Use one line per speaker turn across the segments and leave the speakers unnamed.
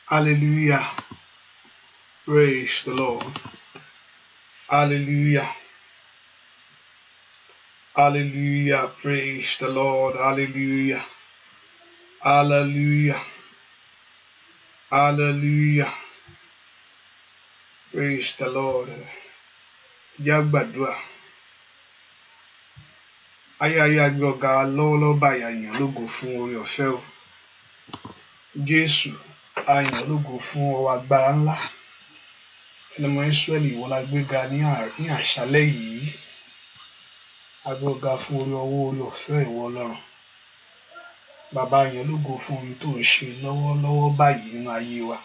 Hallelujah. Praise the Lord. Hallelujah. Hallelujah. Praise the Lord. Hallelujah. Hallelujah. Hallelujah. Praise the Lord. Yagbadua. Ayaya gboga lọ́wọ́lọ́wọ́ báyìí àyàn lógo fún oore ọ̀fẹ́ o. Jésù àyàn lógo fún ọwọ́ agbára ńlá. Ẹnìmọ̀ Ísírẹ́lì ìwọ la gbéga ní àṣálẹ́ yìí. Agbéga fún oore ọ̀fẹ́ ìwọ Ọlọ́run. Bàbá àyàn lógo fún ohun tó ń ṣe lọ́wọ́lọ́wọ́ báyìí nínú ayé wa.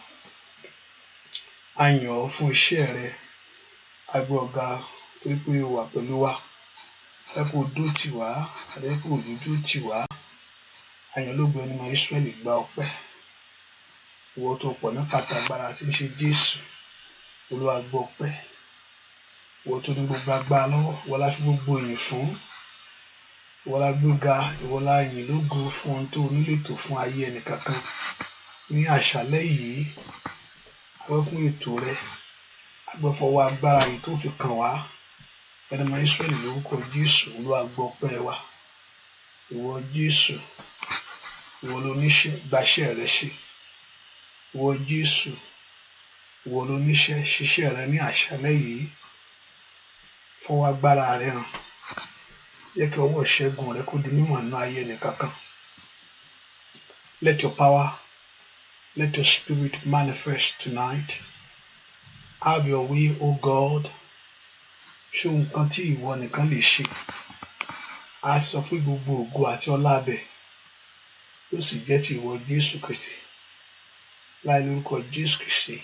Àyàn fún iṣẹ́ rẹ. Agbéga torí pé o wà pẹ̀lú wa. Adẹ́kùn odó tì wá, adẹ́kùn òdúdú tì wá. Àyàn lógo ẹnìmọ̀ Ísírẹ́lì gba ọpẹ́. Ìwọ tó pọ̀ ní pàtàgbára tí ń ṣe Jésù. Olúwa gbọ́ ọpẹ́. Ìwọ tó ní gbogbo agbára lọ́wọ́, ìwọ la fi gbogbo ìyìn fún. Ìwọ la gbéga, ìwọ la yìn lógo fún ohun tó onílétò fún ayé ẹnìkankan. Ní àṣálẹ́ yìí, a gbọ́ fún ètò rẹ. A gbọ́ fọwọ́ agbára yìí tó fi kàn wá. Ẹnìmọ̀ Ísírẹ́lì lórúkọ Jésù, Olúwa gbọ́ ọpẹ́ wa. Ìwọ Jésù, ìwọ ló níṣẹ́ gbaṣẹ́ rẹ ṣe. Ìwọ Jésù, ìwọ ló níṣẹ́ ṣiṣẹ́ rẹ ní àṣálẹ́ yìí. Fọwọ́ agbára rẹ hàn. Jẹ́ kí ọwọ́ ìṣẹ́gun rẹ kó di mímọ̀ nínú ayé ẹnìkankan. Let your power, let your spirit manifest tonight. Have your way, O God. Ṣé nǹkan tí ìwọ nìkan lè ṣe. A sọ pé gbogbo ògo àti ọlá abẹ yóò sì jẹ́ ti ìwọ Jésù Kristi. Láì lórúkọ Jésù Kristi.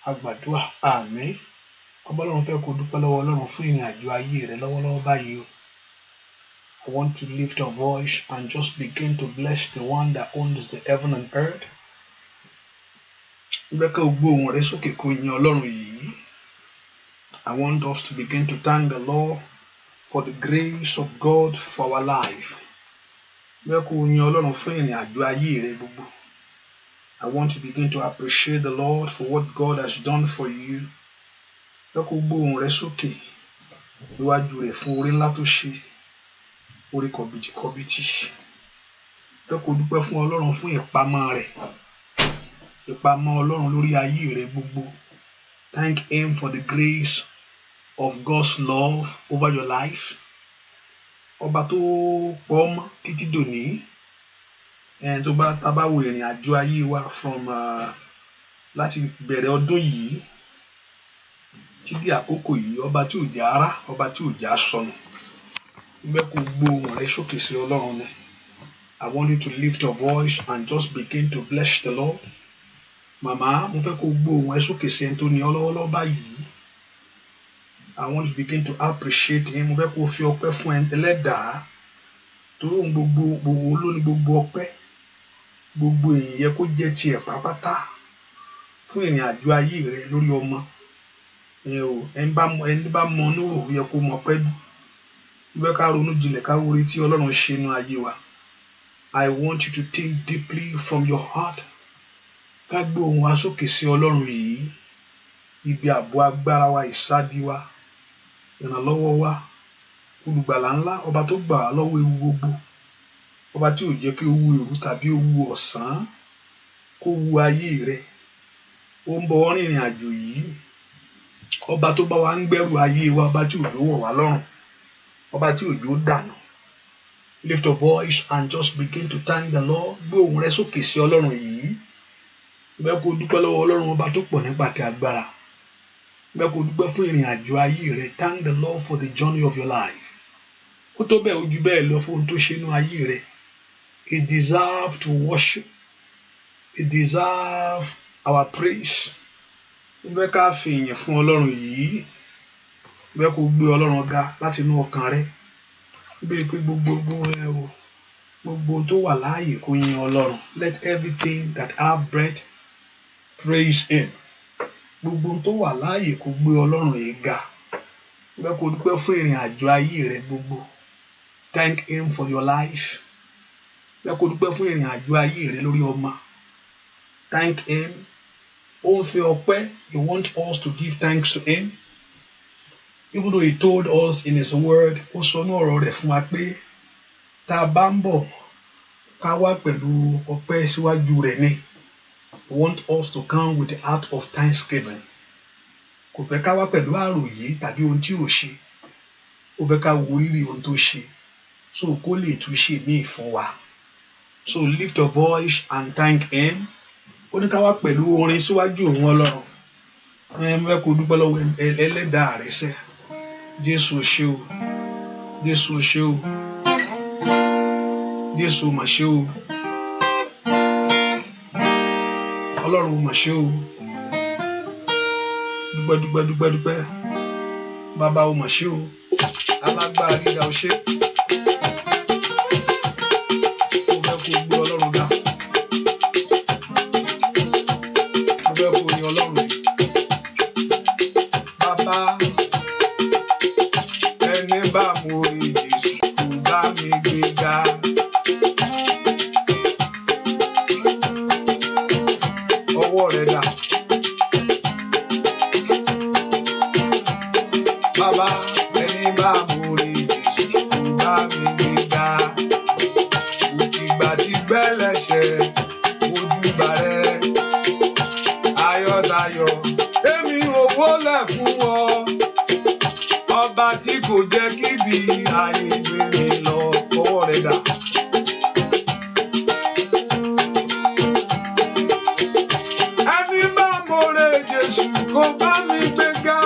A gbàdúrà àmín. Ọba Ọlọ́run fẹ́ kó dúpẹ́ lọ́wọ́ Ọlọ́run fún ìrìn àjò ayé rẹ lọ́wọ́lọ́wọ́ báyìí o. I want to lift our voice and just begin to bless the one that owns the heaven and earth. Gbẹ́kẹ̀ ògbó ohùn rẹ sókè kó yin Ọlọ́run yìí. I want us to begin to thank the Lord for the grace of God for our life. Gbẹ́kẹ̀ yin Ọlọ́run fún ìrìn àjò ayé rẹ gbogbo. I want to begin to appreciate the Lord for what God has done for you. Gbẹ́kẹ̀ ògbó ohùn rẹ sókè níwájú rẹ̀ fún oore ńlá tó ṣe. Oore kọ̀bìtìkọ̀bìtì. Gbẹ́kẹ̀ dúpẹ́ fún Ọlọ́run fún ìpamọ́ rẹ̀. Ìpamọ́ Ọlọ́run lórí ayé rẹ gbogbo. Thank Him for the grace of God's love over your life. Ọba tó pọ̀ mọ́ títí dòní. Tó bá tábà wo ìrìn àjò ayé wa from láti bẹ̀rẹ̀ ọdún yìí títí àkókò yìí, ọba tí ò já rá, ọba tí ò já sọnù. Gbẹ́kẹ̀ gbó ohùn rẹ sókè sí Ọlọ́run ni. I want you to lift your voice and just begin to bless the Lord. Màmá, mo fẹ́ kó gbó ohùn ẹ sókè sí ẹni tó ní ọ lọ́wọ́lọ́wọ́ báyìí. I want to begin to appreciate him. Mo fẹ́ kó fi ọpẹ́ fún ẹni Ẹlẹ́dàá. Torí ohun gbogbo ló ní gbogbo ọpẹ́. Gbogbo èyí yẹ kó jẹ́ tiẹ̀ pátápátá fún ìrìn àjò ayé rẹ lórí ọmọ. Ẹni bá mọ núrò yẹ kó mọ pẹ́ dù. Mo fẹ́ ká ronú jinlẹ̀ ká wórí tí Ọlọ́run ṣe nínú ayé wa. I want you to think deeply from your heart. Ká gbé ohùn wa sókè sí Ọlọ́run yìí. Ibi ààbò agbára wa, ìsádi wa, ìrànlọ́wọ́ wa, olùgbàlà ńlá, ọba tó gbà wá lọ́wọ́ ewu gbogbo. Ọba tí ò jẹ́ kí ó wu òru tàbí ó wu ọ̀sán kó wu ayé rẹ. Ó ń bọ̀ rìnrìn àjò yìí. Ọba tó bá wa ń gbẹ́rù ayé wa, ọba tí òjò wọ̀ wá lọ́rùn. Ọba tí òjò dànù. Lift your voice and just begin to thank the Lord. Gbé ohùn rẹ sókè sí Ọlọ́run yìí. Gbẹ́ kó dúpẹ́ lọ́wọ́ Ọlọ́run ọba tó pọ̀ nípa ti agbára. Gbẹ́ kó dúpẹ́ fún ìrìn àjò ayé rẹ. Thank the Lord for the journey of your life. Ó tó bẹ́ẹ̀ ojú bẹ́ẹ̀ lọ fún ohun tó ṣe nínú ayé rẹ. He deserves to worship. He deserves our praise. Gbẹ́ ká fi ìyìn fún Ọlọ́run yìí. Gbẹ́ kó gbé Ọlọ́run ga láti inú ọkàn rẹ. Bíbélì pé gbogbo tó wà láàyè kó yin Ọlọ́run. Let everything that have breath praise Him. Gbogbo tó wà láàyè kó gbé Ọlọ́run yìí ga. Gbẹ́ kó dúpẹ́ fún ìrìn àjò ayé rẹ gbogbo. Thank Him for your life. Gbẹ́ kó dúpẹ́ fún ìrìn àjò ayé rẹ lórí ọmọ. thank him. Ó fi ọpẹ́, he wants us to give thanks to him. Even though he told us in his word, ó sọ ní ọ̀rọ̀ rẹ̀ fún wa pé tá a bá ń bọ̀ ká wá pẹ̀lú ọpẹ́ síwájú rẹ̀ ni. He wants us to come with the heart of thanksgiving. Kò fẹ́ ká wá pẹ̀lú àròyé tàbí ohun tí ò ṣe. Ó fẹ́ ká wo rírì ohun tó ṣe. So kó lè tún ṣe míì fún wa. So lift your voice and thank him. Ó ní ká wá pẹ̀lú orin síwájú òun Ọlọ́run. Mo fẹ́ kó dúpẹ́ lọ́wọ́ ẹlẹ́dàá rẹ̀ sẹ́. Jésù ṣé o. Jésù ṣé o. Jésù mà ṣé o. Ọlọ́run mà ṣé o. Dúpẹ́ dúpẹ́ dúpẹ́ dúpẹ́. Bàbá o mà ṣé o. Alágbára gíga o ṣé. Mo fẹ́ kó gbé Ọlọ́run ga. Mo fẹ́ kó yin Ọlọ́run yìí. Bàbá ẹni bá mo rí Jésù kò bá mi gbé ga. Ọwọ́ rẹ̀ dà. Bàbá ẹni bá mo rí Jésù kò bá mi gbé ga. Òkìgbà tí gbẹ́lẹ́ṣẹ̀ ojú bá rẹ̀. Ayọ̀tayọ̀ èmi ò wólẹ̀ fún ọ. Ọba tí kò jẹ́ kíbi ayé gbé mi lọ. Ọwọ́ rẹ̀ dà. Ẹni bá mo rí Jésù kò bá mi gbé ga.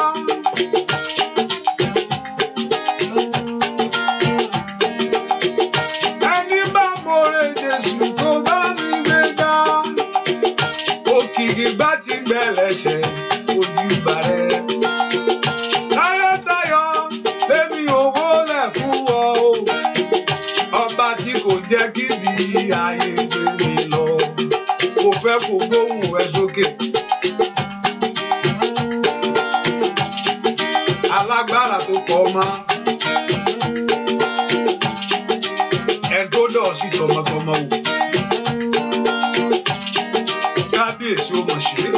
Ẹni bá mo rí Jésù kò bá mi gbé ga. Òkìkí bá ti gbẹ̀lẹ́ṣẹ̀ ojú bá rẹ̀. Ayọ̀tayọ̀ èmi ò wólẹ̀ fún ọ. Ọba tí kò jẹ́ kíbi ayé gbé mi lọ. Mo fẹ́ kó gbóhùn ẹ sókè. Alágbára tó pọ̀ mọ́. Ẹni tó dọ̀ sí tọmọtọmọ wò. Kábíyèsí ó mọ̀ ṣe.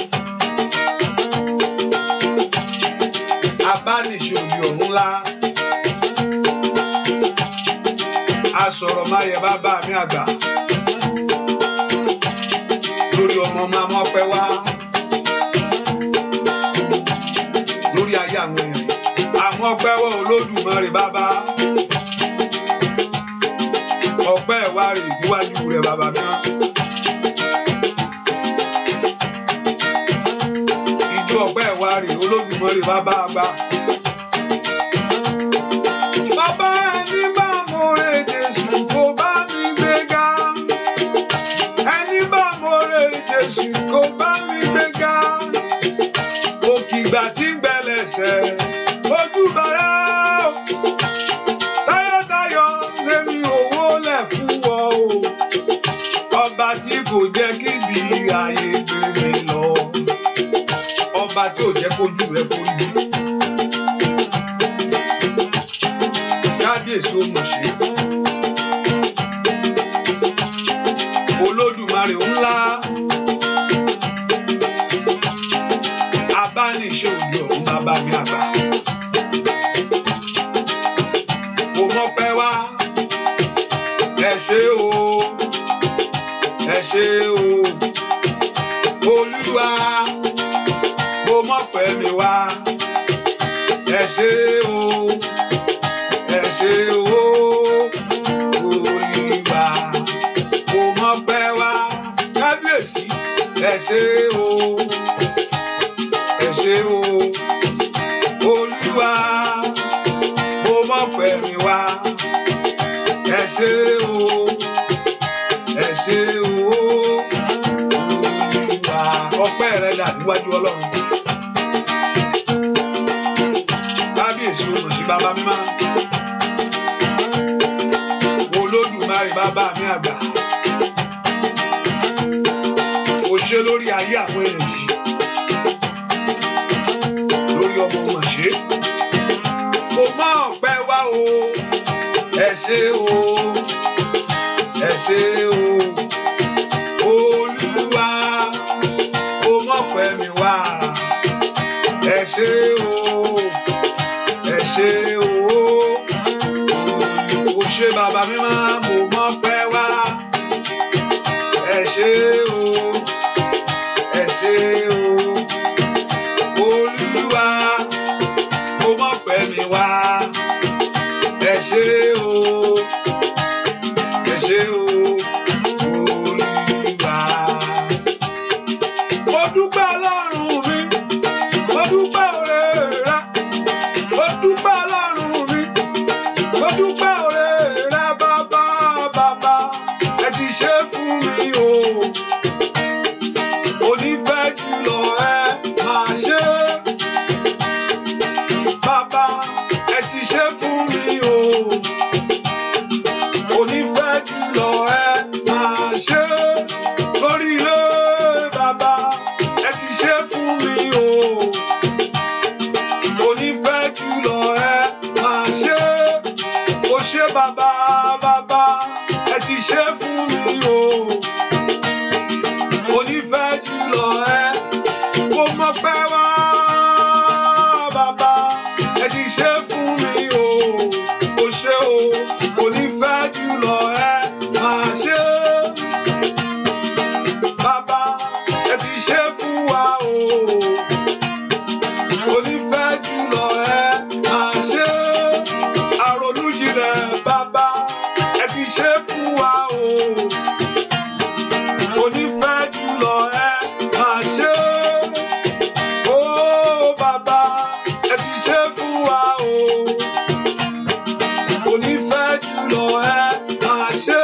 Abániṣe òbí ọ̀run ńlá. Asọ̀rọ̀ máa yẹ bàbá mi àgbà. Lórí ọmọ máa mọ́ pẹ́ wá. Lórí ayé àwọn èèyàn. Àwọn ọpẹ́ wọ Olódùmarè bàbá. Ọpẹ́ wa rè níwájú rẹ̀ bàbá mi. Ijó ọpẹ́ wa rè Olódùmarè bàbá àgbà. Bàbá ẹni bá mo rí Jésù kò bá mi gbé ga. Ẹni bá mo rí Jésù kò bá mi gbé ga. Òkìgbà tí gbẹ̀lẹ́ṣẹ̀ ojú bá rẹ̀. Táyọ̀táyọ̀ lèmi ò wólẹ̀ fún ọ. Ọba tí kò jẹ́ kíbi ayé gbé mi lọ. Ọba tí ò jẹ́ kójú rẹ̀ forí mi. Kábíyèsí ó mọ̀ ṣe. Olódùmarè ńlá. Abániṣe òbí ọ̀run bàbá mi àgbà. Mo mọ́pẹ́ wá. Ẹ ṣé o. Ẹ ṣé o. Olúwa. Mo mọ́pẹ́ mi wá. Ẹ ṣé o. Ẹ ṣé o. Olúwa. Mo mọ́pẹ́ wá. Kábíyèsí. Ẹ ṣé o. Ẹ ṣé o. Olúwa. Mo mọ́pẹ́ mi wá. Ẹ ṣé o. Ẹ ṣé o. Olúwa. Ọpẹ́ rẹ̀ dà níwájú Ọlọ́run. Kábíyèsí olùsí bàbá mímọ́. Olódùmarè bàbá mi àgbà. Ó ṣe lórí ayé àwọn ènìyàn yìí. Lórí ọmọ wọn ṣe. Mo mọ ọpẹ́ wá o. Ẹ ṣé o. Ẹ ṣé o. Olúwa. ṣé o, ẹ ṣé o, o ṣé bàbá mímọ́ mo mọ́pẹ́ wá. Ẹ ṣé o, ẹ ṣé o, Olúwa mo mọ́pẹ́ mi wá. Ẹ ṣé o, ẹ ṣé o, Olúwa. Mo dúpẹ́ Ọlọ́run mi, mo dúpẹ́ oore rẹ, mo dúpẹ́ Ọlọ́run mi, mo dúpẹ́ oore rẹ bàbá bàbá, ẹ ti ṣe fún mi o. Onífẹ́ jùlọ ẹ máa ṣe, bàbá ẹ ti ṣe fún mi o. Onífẹ́ jùlọ ẹ máa ṣe, lórí ilé bàbá ẹ ti ṣe fún mi o. Onífẹ́ jùlọ ẹ máa ṣe, o ṣé bàbá bàbá ẹ ti ṣe fún mi o. Onífẹ́ jùlọ ẹ mo mọ́pẹ́ wá bàbá ẹ ti ṣe fún mi o. O ṣé o, onífẹ́ jùlọ ẹ máa ṣe, bàbá ẹ ti ṣe fún wa o. Onífẹ́ jùlọ ẹ máa ṣe, àròlùjìnlẹ̀ bàbá ẹ ti ṣe fún wa o. Onífẹ́ jùlọ ẹ máa ṣe, ó bàbá ẹ ti ṣe fún wa o. Onífẹ́ jùlọ ẹ máa ṣe,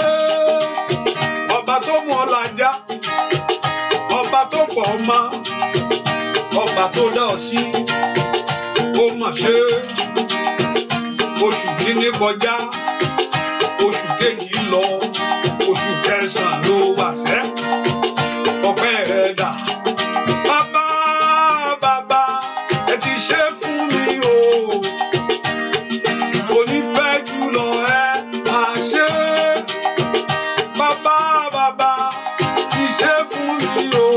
ọba tó mú ọ làjà, ọba tó pọ̀ ọmọ, ọba tó dá ọ sí, ó mà ṣe. Oṣù kìíní kọjá, oṣù kejì lọ, oṣù kẹsàn-án ló wà sẹ́, ọpẹ́ rẹ̀ dà. Bàbá bàbá ẹ ti ṣe fún mi o. Onífẹ́ jùlọ ẹ máa ṣe, bàbá bàbá ti ṣe fún mi o.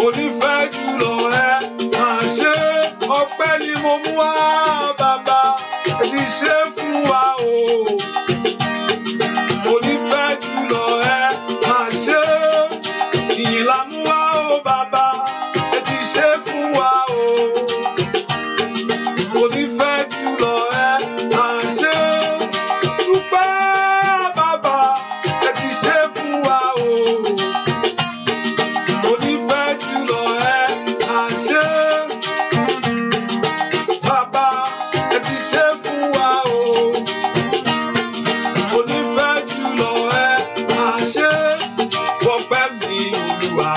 Onífẹ́ jùlọ ẹ máa ṣe, ọpẹ́ ni mo mú wá bàbá ẹ ti ṣe fún wa o. Onífẹ́ jùlọ ẹ máa ṣe, ìyìn la mú wá o bàbá ẹ ti ṣe fún wa o. Onífẹ́ jùlọ ẹ máa ṣe, dúpẹ́ bàbá ẹ ti ṣe fún wa o. Onífẹ́ jùlọ ẹ máa ṣe, bàbá ẹ ti ṣe fún wa o. Onífẹ́ jùlọ ẹ máa ṣe, wọ́pẹ́ mi Olúwa.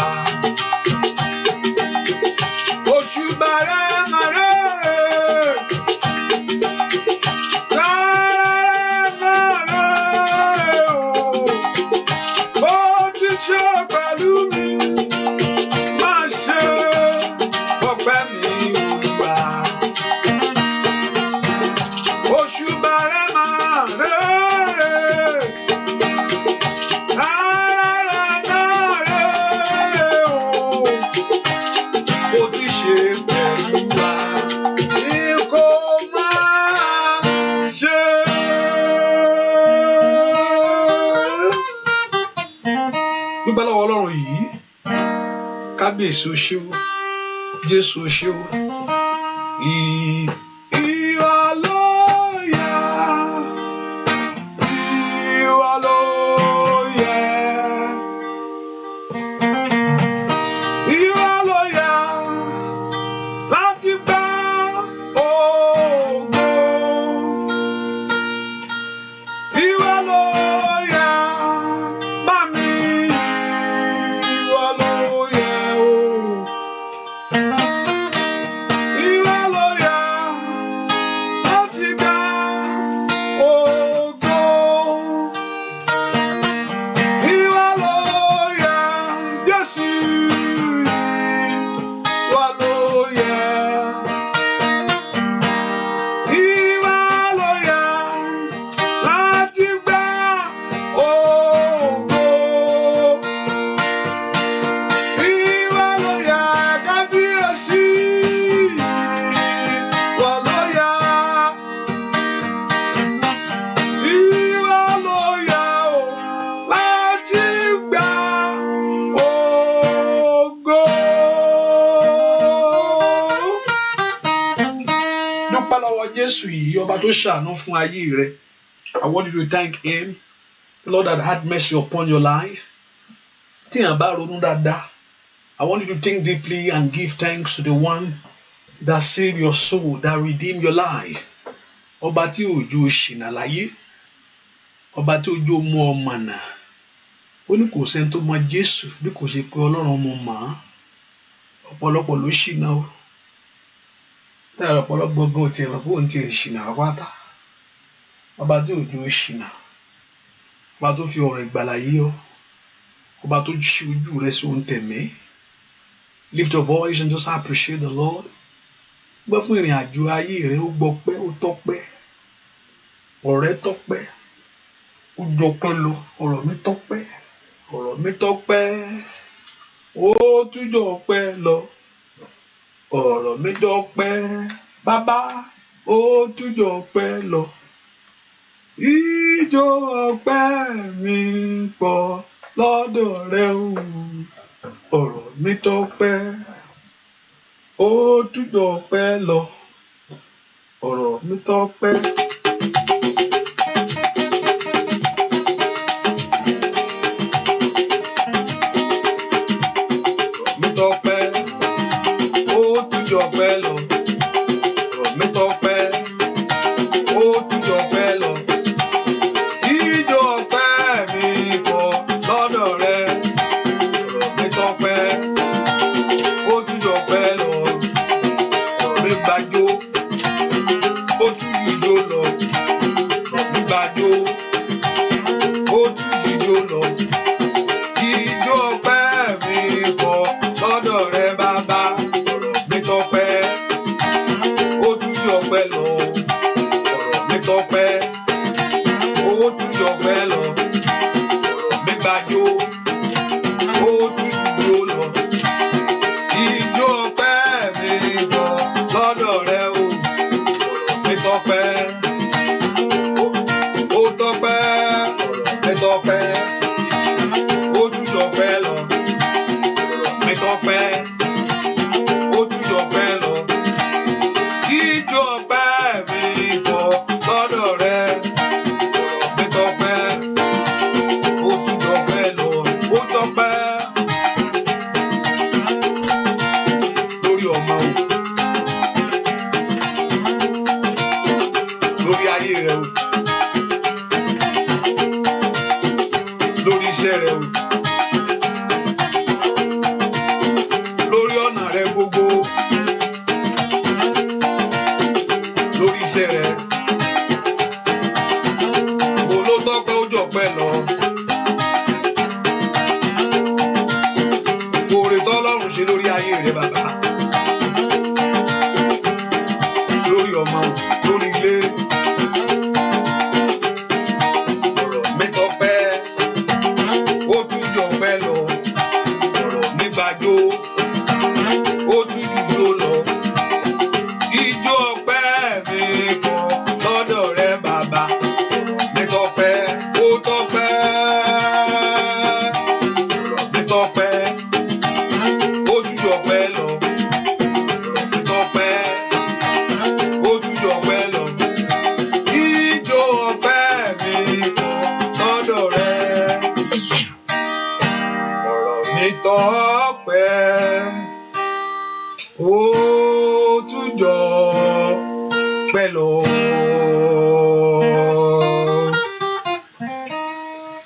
Òṣùbà rẹ̀ máa rẹ̀, rẹ̀ o. Bó ti ṣe pẹ̀lú mi, máa ṣe, wọ́pẹ́ mi Olúwa. Òṣùbà rẹ̀ máa rẹ̀, rẹ̀ o. Bó ti ṣe pẹ̀lú wa, ni kò máa ṣe. Dúpẹ́ lọ́wọ́ Ọlọ́run yìí, kábíyèsí o ṣé o, Jésù o ṣé o. Ìwọ ló yẹ, ìwọ ló yẹ, ìwọ ló yẹ láti gba ògo. Ìwọ ló yẹ bá mi, ìwọ ló yẹ o. Ìwọ ló yẹ Jésù yìí ọba tó ṣàánú fún ayé rẹ. I want you to thank him, the Lord that had mercy upon your life. Tí èèyàn bá ronú dáadáa, I want you to think deeply and give thanks to the one that saved your soul, that redeemed your life. Ọba tí òjò ṣìnà láyé, ọba tí òjò mú ọ mọ̀nà. Ó ní kò sẹ́ni tó mọ Jésù bí kò ṣe pé Ọlọ́run mọ̀ mọ́. Ọ̀pọ̀lọpọ̀ ló ṣìnà o. Táyà ọ̀pọ̀lọpọ̀ gan ti ẹ̀rọ bóun ti ṣìnà pátá. Ọba tí òjò ṣìnà, ọba tó fi ọ̀rọ̀ ìgbàlà yé ọ, ọba tó ṣí ojú rẹ sí ohun tẹ̀mí. Lift your voice and just appreciate the Lord. Gbọ́ fún ìrìn àjò ayé rẹ, ó gbọpẹ́, ó tọ́pẹ́. Ọ̀rọ̀ rẹ tọ́pẹ́, ó gbọpẹ́ lọ. Ọ̀rọ̀ mi tọ́pẹ́, ọ̀rọ̀ mi tọ́pẹ́, ó tún jọpẹ́ lọ. Ọ̀rọ̀ mi dọ́pẹ́, bàbá, ó tún jọpẹ́ lọ. Ijó ọpẹ́ mi pọ̀ lọ́dọ̀ rẹ o. Ọ̀rọ̀ mi tọ́pẹ́, ó tún jọpẹ́ lọ. Ọ̀rọ̀ mi tọ́pẹ́.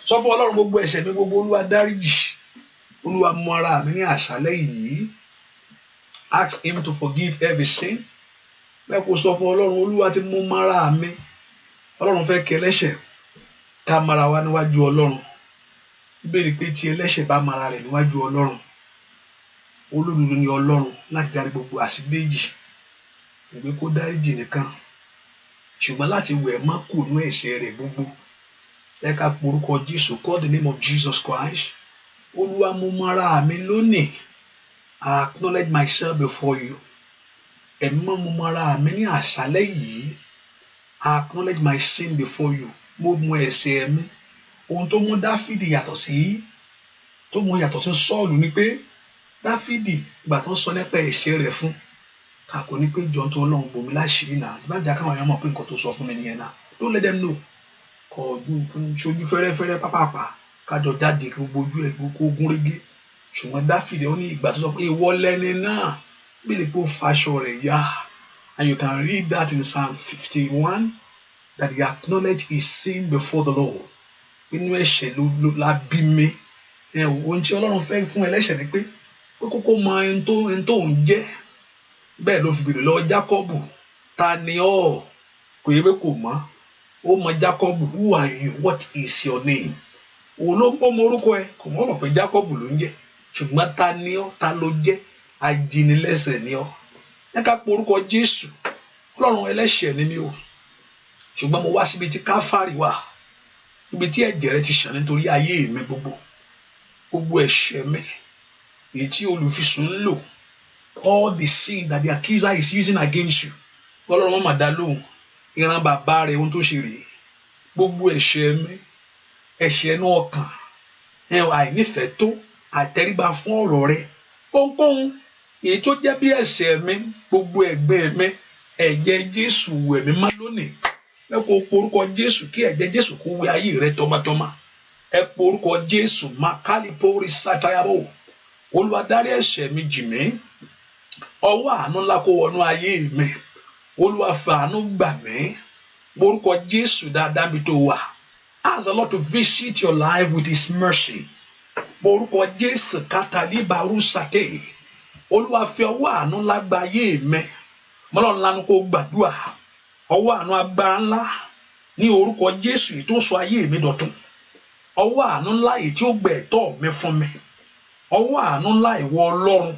Sọ fún Ọlọ́run gbogbo ẹ̀ṣẹ̀ mi gbogbo, Olúwa dáríjì. Olúwa mú ara mi ní àṣálẹ́ yìí. Ask him to forgive every sin. Bẹ́ẹ̀ kó sọ fún Ọlọ́run, Olúwa ti mú ara mi. Ọlọ́run fẹ́ kí ẹlẹ́ṣẹ̀ ká mara wa níwájú Ọlọ́run. Bíbélì pé tí ẹlẹ́ṣẹ̀ bá mara rẹ̀ níwájú Ọlọ́run, olódodo ni Ọlọ́run láti dárí gbogbo àṣídéjì. Ìgbé kó dáríjì nìkan, ṣùgbọ́n láti wẹ̀ má kù nú ẹ̀ṣẹ̀ rẹ̀ gbogbo. Ẹ ká porúkọ Jésù, call the name of Jesus Christ. Olúwa mú ara mi lónìí. I acknowledge myself before you. Ẹ̀mí mọ́ mú ara mi ní àṣálẹ́ yìí. I acknowledge my sin before you. Mo mú ẹ̀ṣẹ̀ mi. Ohun tó mú Dáfídì yàtọ̀ sí Sọ́ọ̀lù ni pé Dáfídì ìgbà tó ń sọ nípa ẹ̀ṣẹ̀ rẹ̀ fún, kàkó ní pé jọ tó Ọlọ́run bò mí láṣìírí náà má jà káwọn èèyàn mọ̀ pé nǹkan tó sọ fún mi nìyẹn náà don't let them know kọ ṣojú fẹ́rẹ́fẹ́rẹ́ pápápá kájọ jáde kí gbogbo ojú ẹ̀ kó gún régé ṣùgbọ́n Dáfídì ó ní ìgbà tó sọ pé ìwọ lẹni náà bí lè kó faṣọ rẹ̀ yá and you can read that in Psalm 51 that he acknowledged his sin before the Lord inú ẹ̀ṣẹ̀ ló la bí mi ohun tí Ọlọ́run fẹ́ fún ẹlẹ́ṣẹ̀ ni pé kókó mọ ẹni tó ń jẹ́ bẹ́ẹ̀ ló fi bèrè lọ́wọ́ Jákọ́bù ta ni ọ́ kò yẹ pé kò mọ̀ ó mọ Jákọ́bù who are you what is your name òun ló mọ orúkọ ẹ kò mọ̀ pé Jákọ́bù ló ń jẹ́ ṣùgbọ́n ta ni ọ́ ta ló jẹ́ ajínilẹ́ṣẹ̀ ni ọ́ ẹ ká pe orúkọ Jésù Ọlọ́run ẹlẹ́ṣẹ̀ ni mí o ṣùgbọ́n mo wá síbi tí Káfárì wà ibi tí ẹ̀jẹ̀ rẹ ti ṣàn nítorí ayé mi gbogbo ẹ̀ṣẹ̀ mi èyí tí olùfisùn ń lò all the sin that the accuser is using against you Ọlọ́run má mà dá lóhùn ìran bàbá rẹ̀ ohun tó ṣe rèé gbogbo ẹ̀ṣẹ̀ mi ẹ̀ṣẹ̀ inú ọkàn àìnífẹ̀ẹ́ tó àtẹríba fún ọ̀rọ̀ rẹ̀ ohunkóhun èyí tó jẹ́ bí ẹ̀ṣẹ̀ mi gbogbo ẹ̀gbẹ́ mi ẹ̀jẹ̀ Jésù wẹ̀ mí má lónìí ẹ kó porúkọ Jésù kí ẹ̀jẹ̀ Jésù kó wẹ ayé rẹ tọmọtọmọ ẹ porúkọ Jésù makálípórí sátayábò Olúwa dárí ẹ̀ṣẹ̀ mi jì mí ọwọ́ àánú ńlá kó wọnú ayé mi Olúwa fàánú gbà mí porúkọ Jésù dáadáa bí tó wà ask the Lord to visit your life with his mercy porúkọ Jésù kátàlíbàrú sàté Olúwa fi ọwọ́ àánú ńlá gba ayé mi mọ́lọ́run lánàá kó gbàdúrà ọwọ́ àánú agbára ńlá ní orúkọ Jésù yìí tó sọ ayé mi dọ̀tun ọwọ́ àánú ńlá yìí tí ó gbẹ ẹ̀tọ́ mi fún mi ọwọ́ àánú ńlá ìwọ Ọlọ́run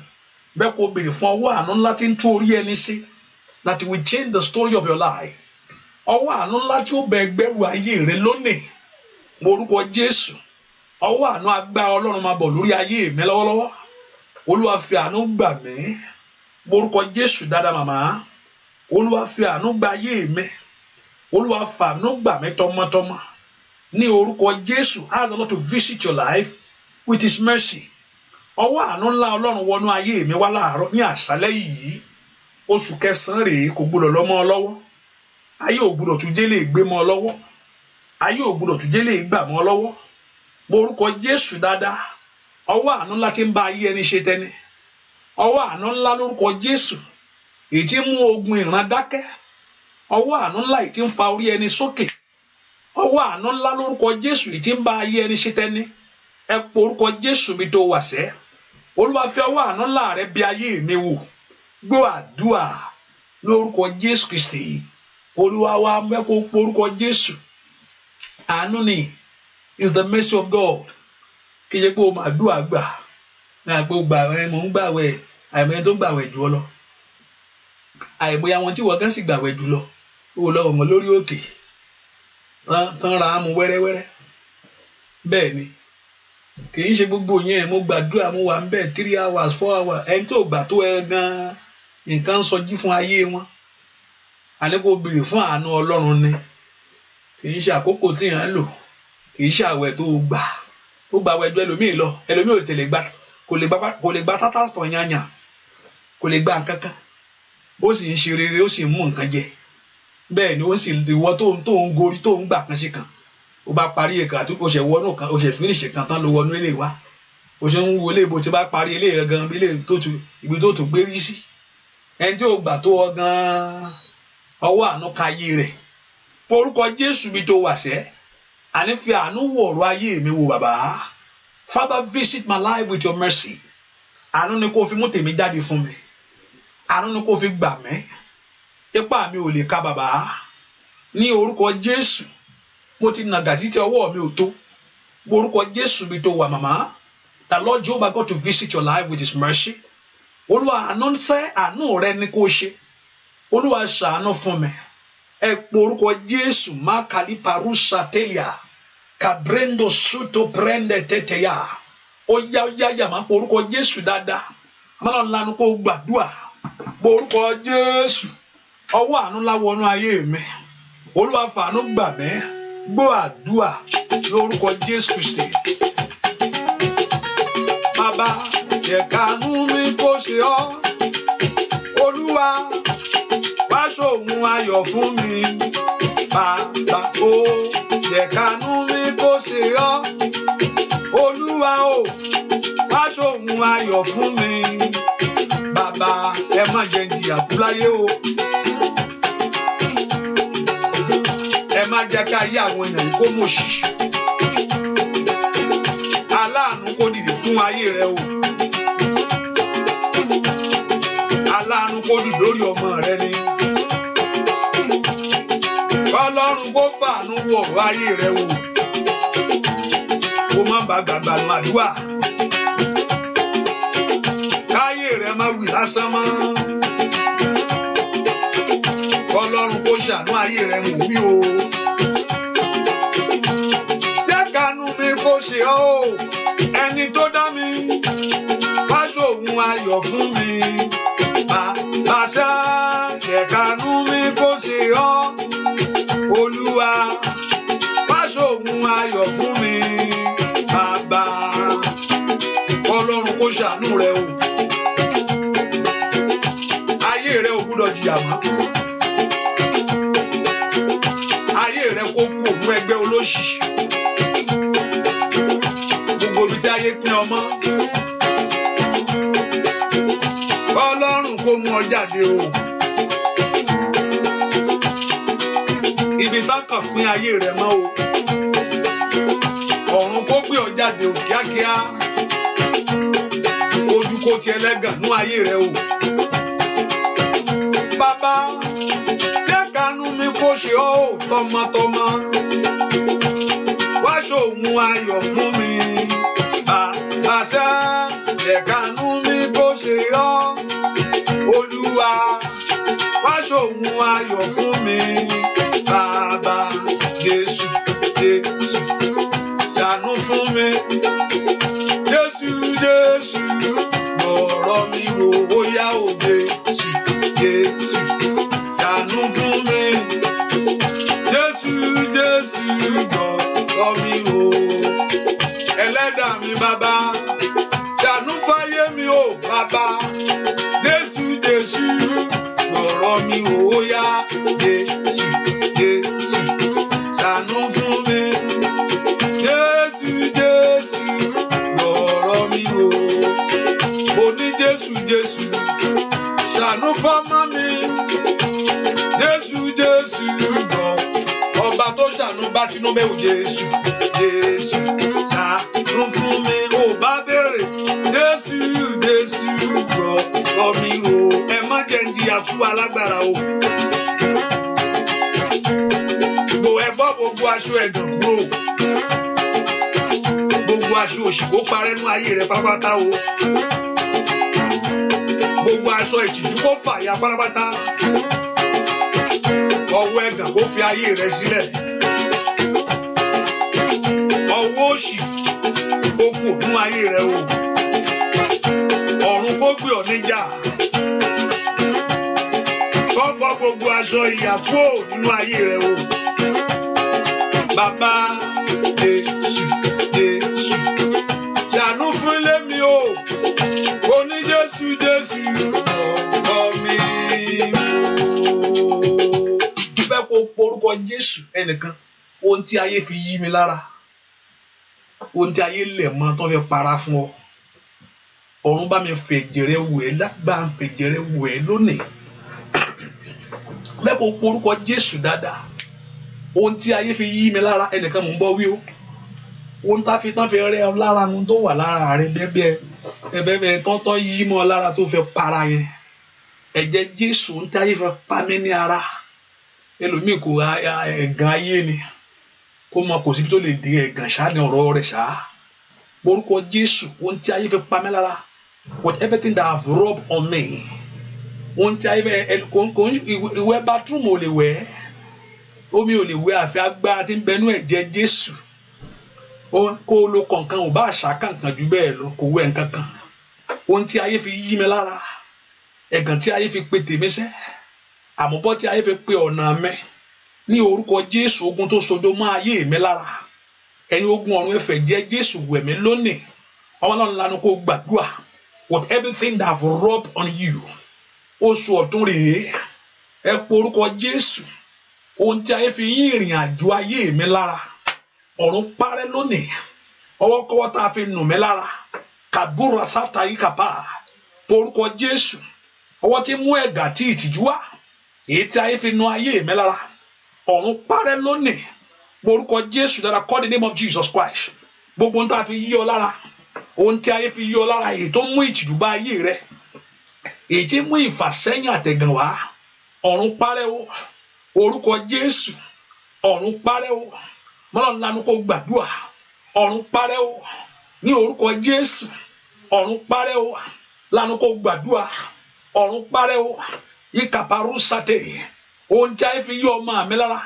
bẹ́ẹ̀ kó béèrè fún ọwọ́ àánú ńlá tí ń tú orí ẹni sí that will change the story of your life ọwọ́ àánú ńlá tí ó bẹ ẹgbẹ́rù ayé rẹ lónìí orúkọ Jésù ọwọ́ àánú agbára Ọlọ́run máa bọ̀ lórí ayé mi lọ́wọ́lọ́wọ́ Olúwa fi àánú gbà mí orúkọ Jésù dáadáa màmá Olúwa fi àánú gba ayé mi Olúwa fi àánú gbà mí tọmọtọmọ ní orúkọ Jésù ask the Lord to visit your life with his mercy ọwọ́ àánú ńlá Ọlọ́run wọnú ayé mi wá láàárọ̀ ní àṣálẹ́ yìí oṣù kẹsàn-án rèé kò gbọdọ̀ lọ mọ́ ọ lọ́wọ́ ayé ò gbọdọ̀ tún jẹ́ lè gbé mọ́ ọ lọ́wọ́ ayé ò gbọdọ̀ tún jẹ́ lè gbà mọ́ ọ lọ́wọ́ orúkọ Jésù dáadáa ọwọ́ àánú ńlá tí ń bá ayé ẹni ṣe tẹ́ni ọwọ́ àánú ńlá lórúkọ Jésù èyí tí ń mú ogun ìran dákẹ́ ọwọ́ àánú ńlá èyí tí ń fa orí ẹni sókè ọwọ́ àánú ńlá lórúkọ Jésù èyí tí ń bá ayé ẹni ṣe tẹ́ni ẹ po orúkọ Jésù mi tó wà sẹ́ Olúwa fi ọwọ́ àánú ńlá rẹ bí ayé mi wò gbọ́ àdúà lórúkọ Jésù Kristi Olúwa wa mẹ́kọ̀ọ́ po orúkọ Jésù àánú ni is the mercy of God kí ṣe pé o máa dúà gbà náà pé o gbà ẹ mò ń gbàwẹ̀ àìmọye tó ń gbàwẹ̀ jù ọ lọ àìmọye àwọn tí wọ́n gán sì gbàwẹ̀ jù lọ ó lọ ọ̀mọ́ lórí òkè tán ra á mu wẹ́rẹ́wẹ́rẹ́ bẹ́ẹ̀ ni kì í ṣe gbogbo yẹn mo gbàdúrà mo wà ń bẹ̀ 3 hours 4 hours ẹni tí ò gbà tó ẹ gan nǹkan ń sọjí fún ayé wọn àní kò béèrè fún àánú Ọlọ́run ni kì í ṣe àkókò tí yẹn ń lò kì í ṣe àwẹ̀ tó gbà ó gbà wẹ̀ ju ẹlòmíì lọ ẹlòmíì ò tẹ̀lé gbà kò lè gba tátà fọ̀ yányàn kò lè gba nǹkan kan ó sì ń ṣe rere ó sì ń mú nǹkan jẹ bẹ́ẹ̀ ni ó sì ìwọ tó ń gorí tó ń gbà kan ṣe kan ó bá parí ẹ̀ka àti ó ṣe wọnú kan ó ṣe fínísì kan tán ló wọnú ilé wa ó ṣe ń wọlé ibo tí bá parí ilé rẹ gan ilé tó tu ibi tó tún gbérí sí ẹni tí ó gbà tó ọ gan ọwọ́ àánú ka ayé rẹ̀ orúkọ Jésù mi tó wà sẹ́ àní fi àánú wọ̀ ọ̀rọ̀ ayé mi wò bàbá Father visit my life with your mercy àánú ni kó fi mú tèmi jáde fún mi àánú ni kó fi gbà mí ipá mi ò lè ka bàbá ní orúkọ Jésù mo ti nàgà títí ọwọ́ mi ò tó orúkọ Jésù mi tó wà màmá the Lord Jehovah God to visit your life with his mercy Olúwa àánú sẹ́ àánú rẹ ni kó ṣe Olúwa ṣàánú fún mi ẹ pọ orúkọ Jésù má kàlíparú sàtẹ́lìà kàbrẹ́ndò sùtò prẹ́ndẹ̀ tẹ́tẹ́yà ó yá yàmá pọ orúkọ Jésù dáadáa àmàlà ńlanu kó gbàdúà pọ orúkọ Jésù ọwọ́ àánú láwọnú ayé mi Olúwa fàánú gbà mí gbọ́ àdúà lórúkọ Jésù Kristi bàbá jẹ́ kánú mi kó ṣe ọ́ Olúwa Olúwa wá ṣohun ayọ̀ fún mi bàbá o jẹ́ kánú mi kó ṣe ọ́ Olúwa o wá ṣohun ayọ̀ fún mi bàbá ẹ má jẹ́ jìyà kú láyé o ẹ má jẹ́ ká yé àwọn èèyàn kó mọ̀ṣì aláàánú kó dìde fún ayé rẹ o aláàánú kó dìde lórí ọmọ rẹ ni Ọlọ́run kó fàánú wo ọ̀rọ̀ ayé rẹ o kó má bàa gbàgbà nù àdúrà káyé rẹ má wí lásán mọ́ Ọlọ́run kó ṣàánú ayé rẹ mú mi o jẹ́ kánú mi kó ṣe ọ́ o ẹni tó dá mi wá ṣohun ayọ̀ fún mi bàṣà jẹ́ kánú mi kó ṣe ọ́ Olúwa wá ṣohun ayọ̀ fún mi bàbá Ọlọ́run kó ṣàánú rẹ o ayé rẹ ò gbúdọ̀ jìyà mọ́ ayé rẹ kó kú òun ẹgbẹ́ olóṣì gbogbo ibi tí ayé pín ọmọ Ọlọ́run kó mú ọ jáde o ibi tá kàn pín ayé rẹ mọ́ o ọ̀run kó gbé ọ jáde o kíákíá ojú kó tiẹ̀ lẹ́gàn nú ayé rẹ o bàbá jẹ́ kánú mi kó ṣe ọ́ o tọmọtọmọ wá ṣohun ayọ̀ fún mi bàṣà jẹ́ kánú mi kó ṣe ọ́ Olúwa wá ṣohun ayọ̀ fún mi bàbá Jésù Jésù ṣàánú fún mi Jésù Jésù lọ̀rọ̀ mi rò ó yá o Jésù Jésù ṣàánú fún mi Jésù Jésù lọ̀rọ̀ mi rò ẹlẹ́dàá mi bàbá ṣàánú fáyé mi o bàbá Jésù Jésù lọ̀rọ̀ mi rò ó yá Jésù Jésù ṣàánú fún mi Jésù Jésù lọ̀rọ̀ mi rò mo ní Jésù Jésù ṣàánú fọ́mọ mi Jésù Jésù lọ ọba tó ṣàánú bá Tinúbẹ́wò Jésù Jésù ṣàánú fún mi ò bá béèrè Jésù Jésù lọ̀rọ̀ mi rò ẹ má jẹ́ ń jìyà kú alágbára o gbogbo aṣọ ẹ̀gàn kúrò gbogbo aṣọ òṣì kó parẹ́ nú ayé rẹ pátápátá o gbogbo aṣọ ìtìjú kó fàya pátápátá ọwọ́ ẹ̀gàn kó fi ayé rẹ sílẹ̀ ọwọ́ òṣì kó kù nú ayé rẹ o ọ̀run kó gbé ọ níjà kó bọ́ gbogbo aṣọ ìyà kúrò nínú ayé rẹ o. Bàbá Jésù Jésù ṣàánú fún ilé mi o oní Jésù Jésù ọ̀dọ̀ mi o. Bẹ́ẹ̀ kó porúkọ Jésù ẹnìkan ohun tí ayé fi yí mi lára ohun tí ayé lẹ̀ mọ́ tó fẹ́ para fún ọ ọ̀run bá mi fẹ̀jẹ̀ rẹ wẹ̀ lágbà fẹ̀jẹ̀ rẹ wẹ̀ lónìí bẹ́ẹ̀ kó porúkọ Jésù dáadáa ohun tí ayé fi yí mi lára ẹnìkan mò ń bọ̀ wí o ohun tá fi tán fi rẹ ọ lára ohun tó wà lára rẹ bẹ́ẹ̀ tọ́tọ́ yí mọ́ ọ lára tó fẹ́ para yẹn ẹ̀jẹ̀ Jésù ohun tí ayé fẹ́ pa mí ní ara ẹlòmíì kò ẹ̀gàn ayé ni kó mọ kò síbi tó lè di ẹ̀gàn ṣáà ní ọ̀rọ̀ rẹ̀ ṣáà orúkọ Jésù ohun tí ayé fẹ́ pa mí lára with everything that have rubbed on me ohun tí ayé fẹ́ ìwẹ̀ bathroom ò lè wẹ̀ omi ò lè wẹ̀ àfi agbára tí ń bẹnú ẹ̀jẹ̀ Jésù kó o lo kọ̀ọ̀kan ò bá àṣà kankan jù bẹ́ẹ̀ lọ kò wẹ̀ nǹkankan ohun tí ayé fi yí mi lára ẹ̀gàn tí ayé fi pe tèmi sẹ́ àmúbọ́ tí ayé fi pe ọ̀nà mi ní orúkọ Jésù ogun tó sojo mọ́ ayé mi lára ẹni ogun ọ̀run ẹ̀fẹ̀ jẹ́ Jésù wẹ̀ mí lónìí ọmọ náà lanu kó gbàdúrà with everything that have rubbed on you oṣù ọ̀tun rèé ẹ pe orúkọ Jésù ohun tí ayé fi yí ìrìn àjò ayé mi lára ọ̀run parẹ́ lónìí ọwọ́kọ́wọ́ tá a fi nù mí lára kàbúrà sátà yìí kàpá pe orúkọ Jésù ọwọ́ tí mú ẹ̀gà tí ìtìjú wá èyí tí ayé fi nù ayé mi lára ọ̀run parẹ́ lónìí pe orúkọ Jésù dára call the name of Jesus Christ gbogbo ohun tá a fi yí ọ lára ohun tí ayé fi yí ọ lára èyí tó mú ìtìjú bá ayé rẹ èyí tí mú ìfàsẹ́yìn àtẹ̀gàn wá ọ̀run parẹ́ o orúkọ Jésù ọ̀run parẹ́ o mọ́lọ́run lanu kó gbàdúrà ọ̀run parẹ́ o ní orúkọ Jésù ọ̀run parẹ́ o lanu kó gbàdúrà ọ̀run parẹ́ o ìkàparú sátẹ ohun tí ayé fi yí ọmọ mi lára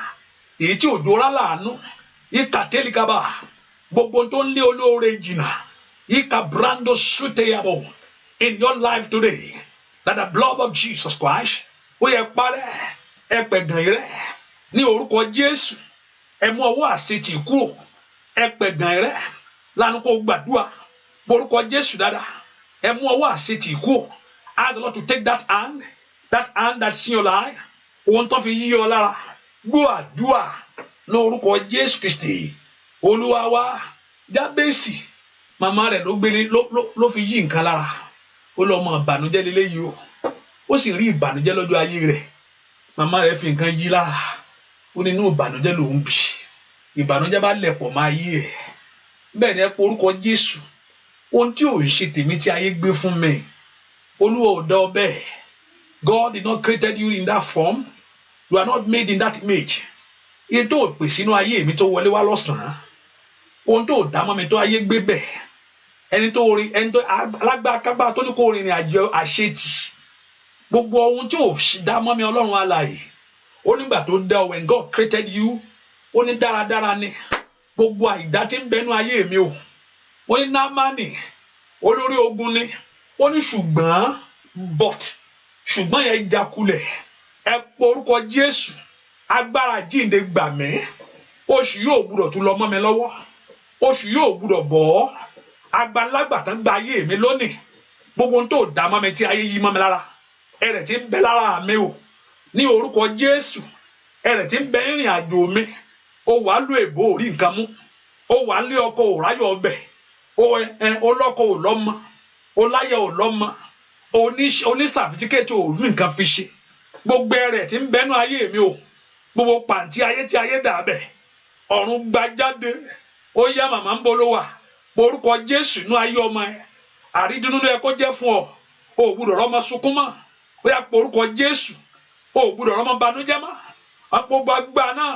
èyí tí òjò rà láàánú ìkàtẹ́lìkàbà gbogbo tó ń lé olóore jìnnà ìkàbrando sùtẹ̀yàbọ̀ in your life today that the blood of Jesus Christ ó yẹ parẹ́ ẹpẹ̀gàn rẹ ní orúkọ Jésù ẹ mú ọwọ́ àṣetì kúrò ẹpẹ̀gàn rẹ lánàá kó gbàdúrà orúkọ Jésù dáadáa ẹ mú ọwọ́ àṣetì kúrò ask the Lord to take that hand that's in your life ohun tó fi yí ọ lára gbọ́ àdúrà ní orúkọ Jésù Kristi Olúwa wa. Jábésì màmá rẹ̀ ló gbélé ló fi yí nǹkan lára ó lọ mọ ìbànújẹ́ lélẹ́yìí o ó sì rí ìbànújẹ́ lọ́jọ́ ayé rẹ̀ màmá rẹ̀ fi nǹkan yí lára ó ní inú ìbànújẹ́ lòún bì ìbànújẹ́ bá lẹ̀pọ̀ máa yí ẹ̀ bẹ́ẹ̀ ni ẹ pe orúkọ Jésù ohun tí ò ń ṣe tèmi tí ayé gbé fún mi Olúwa ò dá ọ bẹ́ẹ̀ God did not create you in that form you are not made in that image iye tó o pè sínú ayé mi tó wọlé wá lọ́sàn-án ohun tó o dá mọ́ mi tó ayé gbé bẹ́ẹ̀ ẹni tó alágbákágbá tó ní kó rìnrìn àjò àṣetì gbogbo ohun tí ò dá mọ́ mi Ọlọ́run alààyè ó nígbà tó dá ọ when God created you ó ní dáradára ni gbogbo àìdá tí ń bẹnu ayé mi o ó ní Námánì olórí ogun ni ó ní ṣùgbọ́n yẹn jakulẹ̀ ẹ pe orúkọ Jésù agbára jíǹde gbà mí oṣù yóò gbúdọ̀ tún lọ mọ́ mi lọ́wọ́ oṣù yóò gbúdọ̀ bọ́ agbalágbà tán gba ayé mi lónìí gbogbo ohun tó dá mọ́ mi tí ayé yí mọ́ mi lára ẹrẹ̀ tí ń bẹ lára mi o ní orúkọ Jésù ẹrẹ̀ tí ń bẹ ìrìn àjò mi ó wàá lo èbó orí nǹkan mú ó wàá lé ọkọ òráyọ̀ ọbẹ̀ ó lọ́kọ ò lọ́mọ ó láyà ò lọ́mọ onísàfitíkẹ́tì ò rí nǹkan fi ṣe gbogbo ẹrẹ̀ tí ń bẹnu ayé mi o gbogbo pàǹtí ayé tí ayé dà bẹ̀ ọ̀run gba jáde ó yá màmá ń bolo wà orúkọ Jésù inú ayé ọmọ ẹ àrídùnnú ló yẹ kó jẹ́ fún ọ ò gbúdọ̀ rọ́mọ sunkún mọ́ ó yá orúkọ Jésù ò gbúdọ̀ rọ́mọ banújẹ́ mọ́ gbogbo agbá náà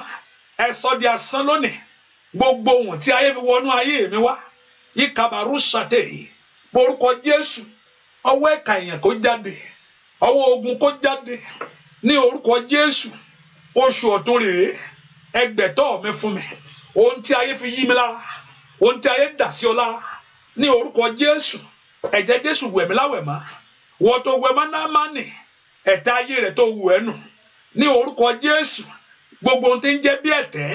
ẹ sọ di asán lónìí gbogbo ohun tí ayé fi wọnú ayé mi wá ìkàbàrú sàtẹ orúkọ Jésù ọwọ́ ẹ̀ka èèyàn kó jáde ọwọ́ ogun kó jáde ní orúkọ Jésù oṣù ọ̀tun rèé ẹgbẹ̀tọ́ mi fún mi ohun tí ayé fi yí mi lára ohun tí ayé dà sí ọ lára ní orúkọ Jésù ẹ̀jẹ̀ Jésù wẹ̀ mí láwẹ̀mọ́ wọ́n tó wẹ̀ mọ́ Námánì ẹ̀tẹ́ ayé rẹ̀ tó wù ẹ́ nù ní orúkọ Jésù gbogbo ohun tí ń jẹ́ bí ẹ̀tẹ́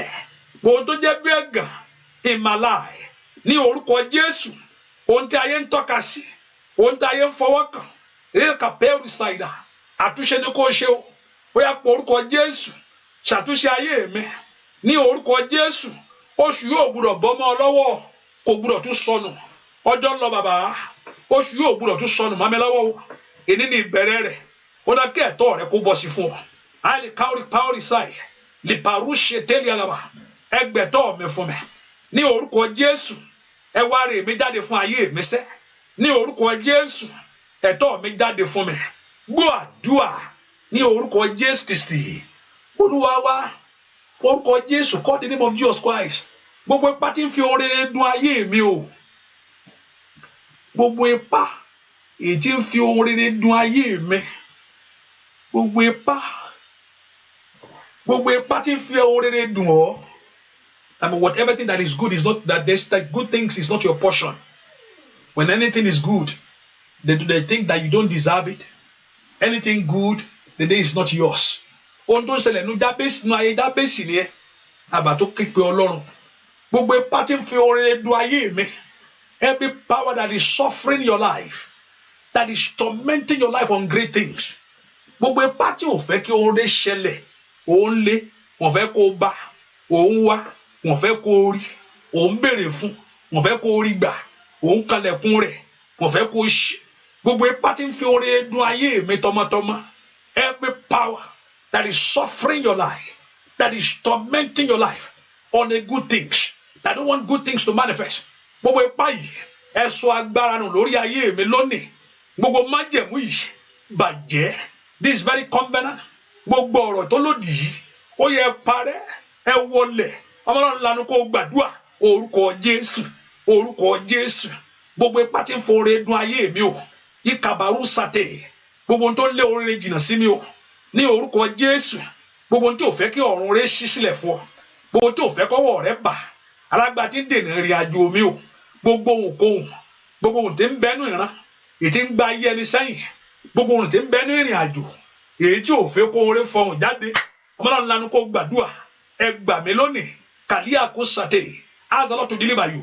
gbogbo ohun tó jẹ́ bí ẹ̀gàn ìmàláì ní orúkọ Jésù ohun tí ayé ń tọ́ka sí ohun tí ayé ń fọwọ́ kàn èyí kàpẹ́rù ṣàìdá àtúnṣe ni kò ṣe o ó yá pé orúkọ Jésù ṣàtúnṣe ayé mi ní orúkọ Jésù oṣù yóò gbúdọ̀ bọ́ mọ́ ọ lọ́wọ́ kò gbúdọ̀ tún sọnù ọjọ́ ń lọ bàbá oṣù yóò gbúdọ̀ tún sọnù mọ́ mi lọ́wọ́ o èní ni ìbẹ̀rẹ̀ rẹ̀ ó dá kí ẹ̀tọ́ rẹ̀ kó bọ́ sí fún ọ àìlè káórí páórí sáì lè parú ṣe tẹ́lẹ̀ àgàbà ẹgbẹ̀tọ́ mi fún mi ní orúkọ Jésù ẹ wá rè mí jáde fún ayé mi sẹ́ ní orúkọ Jésù ẹ̀tọ́ mi jáde fún mi gbọ́ àdúà ní orúkọ Jésù Kristi Olúwa wa orúkọ Jésù call the name of Jesus Christ gbogbo ipá tí ń fi oore dùn ayé mi o gbogbo ipá èyí tí ń fi oore dùn ayé mi gbogbo ipá tí ń fi oore dùn ọ́ I mean whatever thing that is good is not that good things is not your portion when anything is good they think that you don't deserve it anything good the day is not yours ohun tó ń ṣẹlẹ̀ nínú ayé Jábésì ni ẹ àbá tó képe Ọlọ́run gbogbo ipá tí ń fi oore dùn ayé mi every power that is suffering your life that is tormenting your life on great things gbogbo ipá tí ò fẹ́ kí oore ṣẹlẹ̀ òun lé wọ́n fẹ́ kó bá òun wá wọ́n fẹ́ kó rí òun béèrè fún wọ́n fẹ́ kó rí gbà òun kalẹ̀kùn rẹ̀ wọ́n fẹ́ kó ṣí gbogbo ipá tí ń fi oore dùn ayé mi tọmọtọmọ every power that is suffering your life that is tormenting your life on a good things that don't want good things to manifest gbogbo ipá yìí ẹ sọ agbára nù lórí ayé mi lónìí gbogbo májẹ̀mú yìí bàjẹ́ this very covenant gbogbo ọ̀rọ̀ tó lòdì yìí ó yẹ parẹ́ ẹ wọlẹ̀ ọmọlọ́run lanu kó gbàdúrà orúkọ Jésù gbogbo ipá tí ń fore dùn ayé mi o ìkàbàrú sàtẹ̀ gbogbo ohun tó lé oríire jìnnà sí mi o ní orúkọ Jésù gbogbo ohun tí ò fẹ́ kí ọ̀run rẹ ṣí sílẹ̀ fún ọ gbogbo ohun tí ò fẹ́ kọ́wọ́ rẹ bà alágbá tí ń dènà ìrìn àjò mi o gbogbo ohunkóhun gbogbo ohun tí ń bẹnu ìran èyí tí ń gba ayé ẹni sẹ́yìn gbogbo ohun tí ń bẹnu ìrìn àjò èyí tí ò fẹ́ kó oore fọhùn jáde ọmọlọ́run lanu kó gbàdúrà ẹ gbà mí lónìí kàlíà kó sàtẹ̀ ask the Lord to deliver you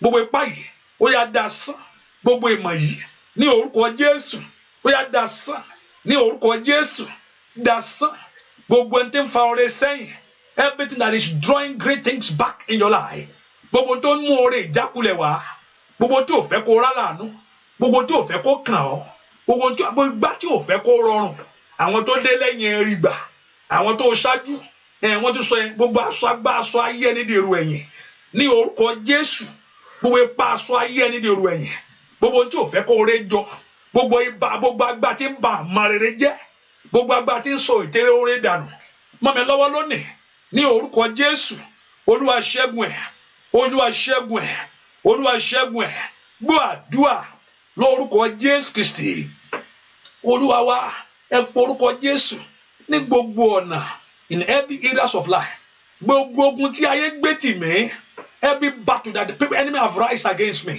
gbogbo ipá yìí ó yá dasán gbogbo ìmọ̀ yìí ní orúkọ Jésù ó yá dasán ní orúkọ Jésù dasán gbogbo ẹni tí ń fa oore sẹ́yìn everything that is drawing great things back in your life gbogbo tó ń mú oore ìjákulẹ̀ wá gbogbo tí ò fẹ́ kó rálàánú gbogbo tí ò fẹ́ kó kàn ọ́ gbogbo ìgbà tí ò fẹ́ kó rọrùn àwọn tó dé lẹ́yìn ẹ̀rí gbà àwọn tó ṣáájú wọ́n ti sọ yẹn gbogbo aṣọ ayé ẹni dèrò ẹ̀yìn ní orúkọ Jésù gbogbo ipa aṣọ ayé ẹni dèrò ẹ̀yìn gbogbo tí ò fẹ́ kó oore jọ gbogbo agbá tí ń ba àmà rere jẹ́ gbogbo agbá tí ń sọ ìtẹ́rẹ́ oore dànù mọ́ mi lọ́wọ́ lónìí ní orúkọ Jésù Olúwa ṣẹ́gun ẹ̀ Olúwa ṣẹ́gun ẹ̀ Olúwa ṣẹ́gun ẹ̀ gbọ́ àdúrà lórúkọ Jésù Kristi Olúwa wa ẹ pọ orúkọ Jésù ní gbogbo ọ̀nà in every areas of life gbogbo ogun tí ayé gbé tì mí every battle that the enemy have rise against me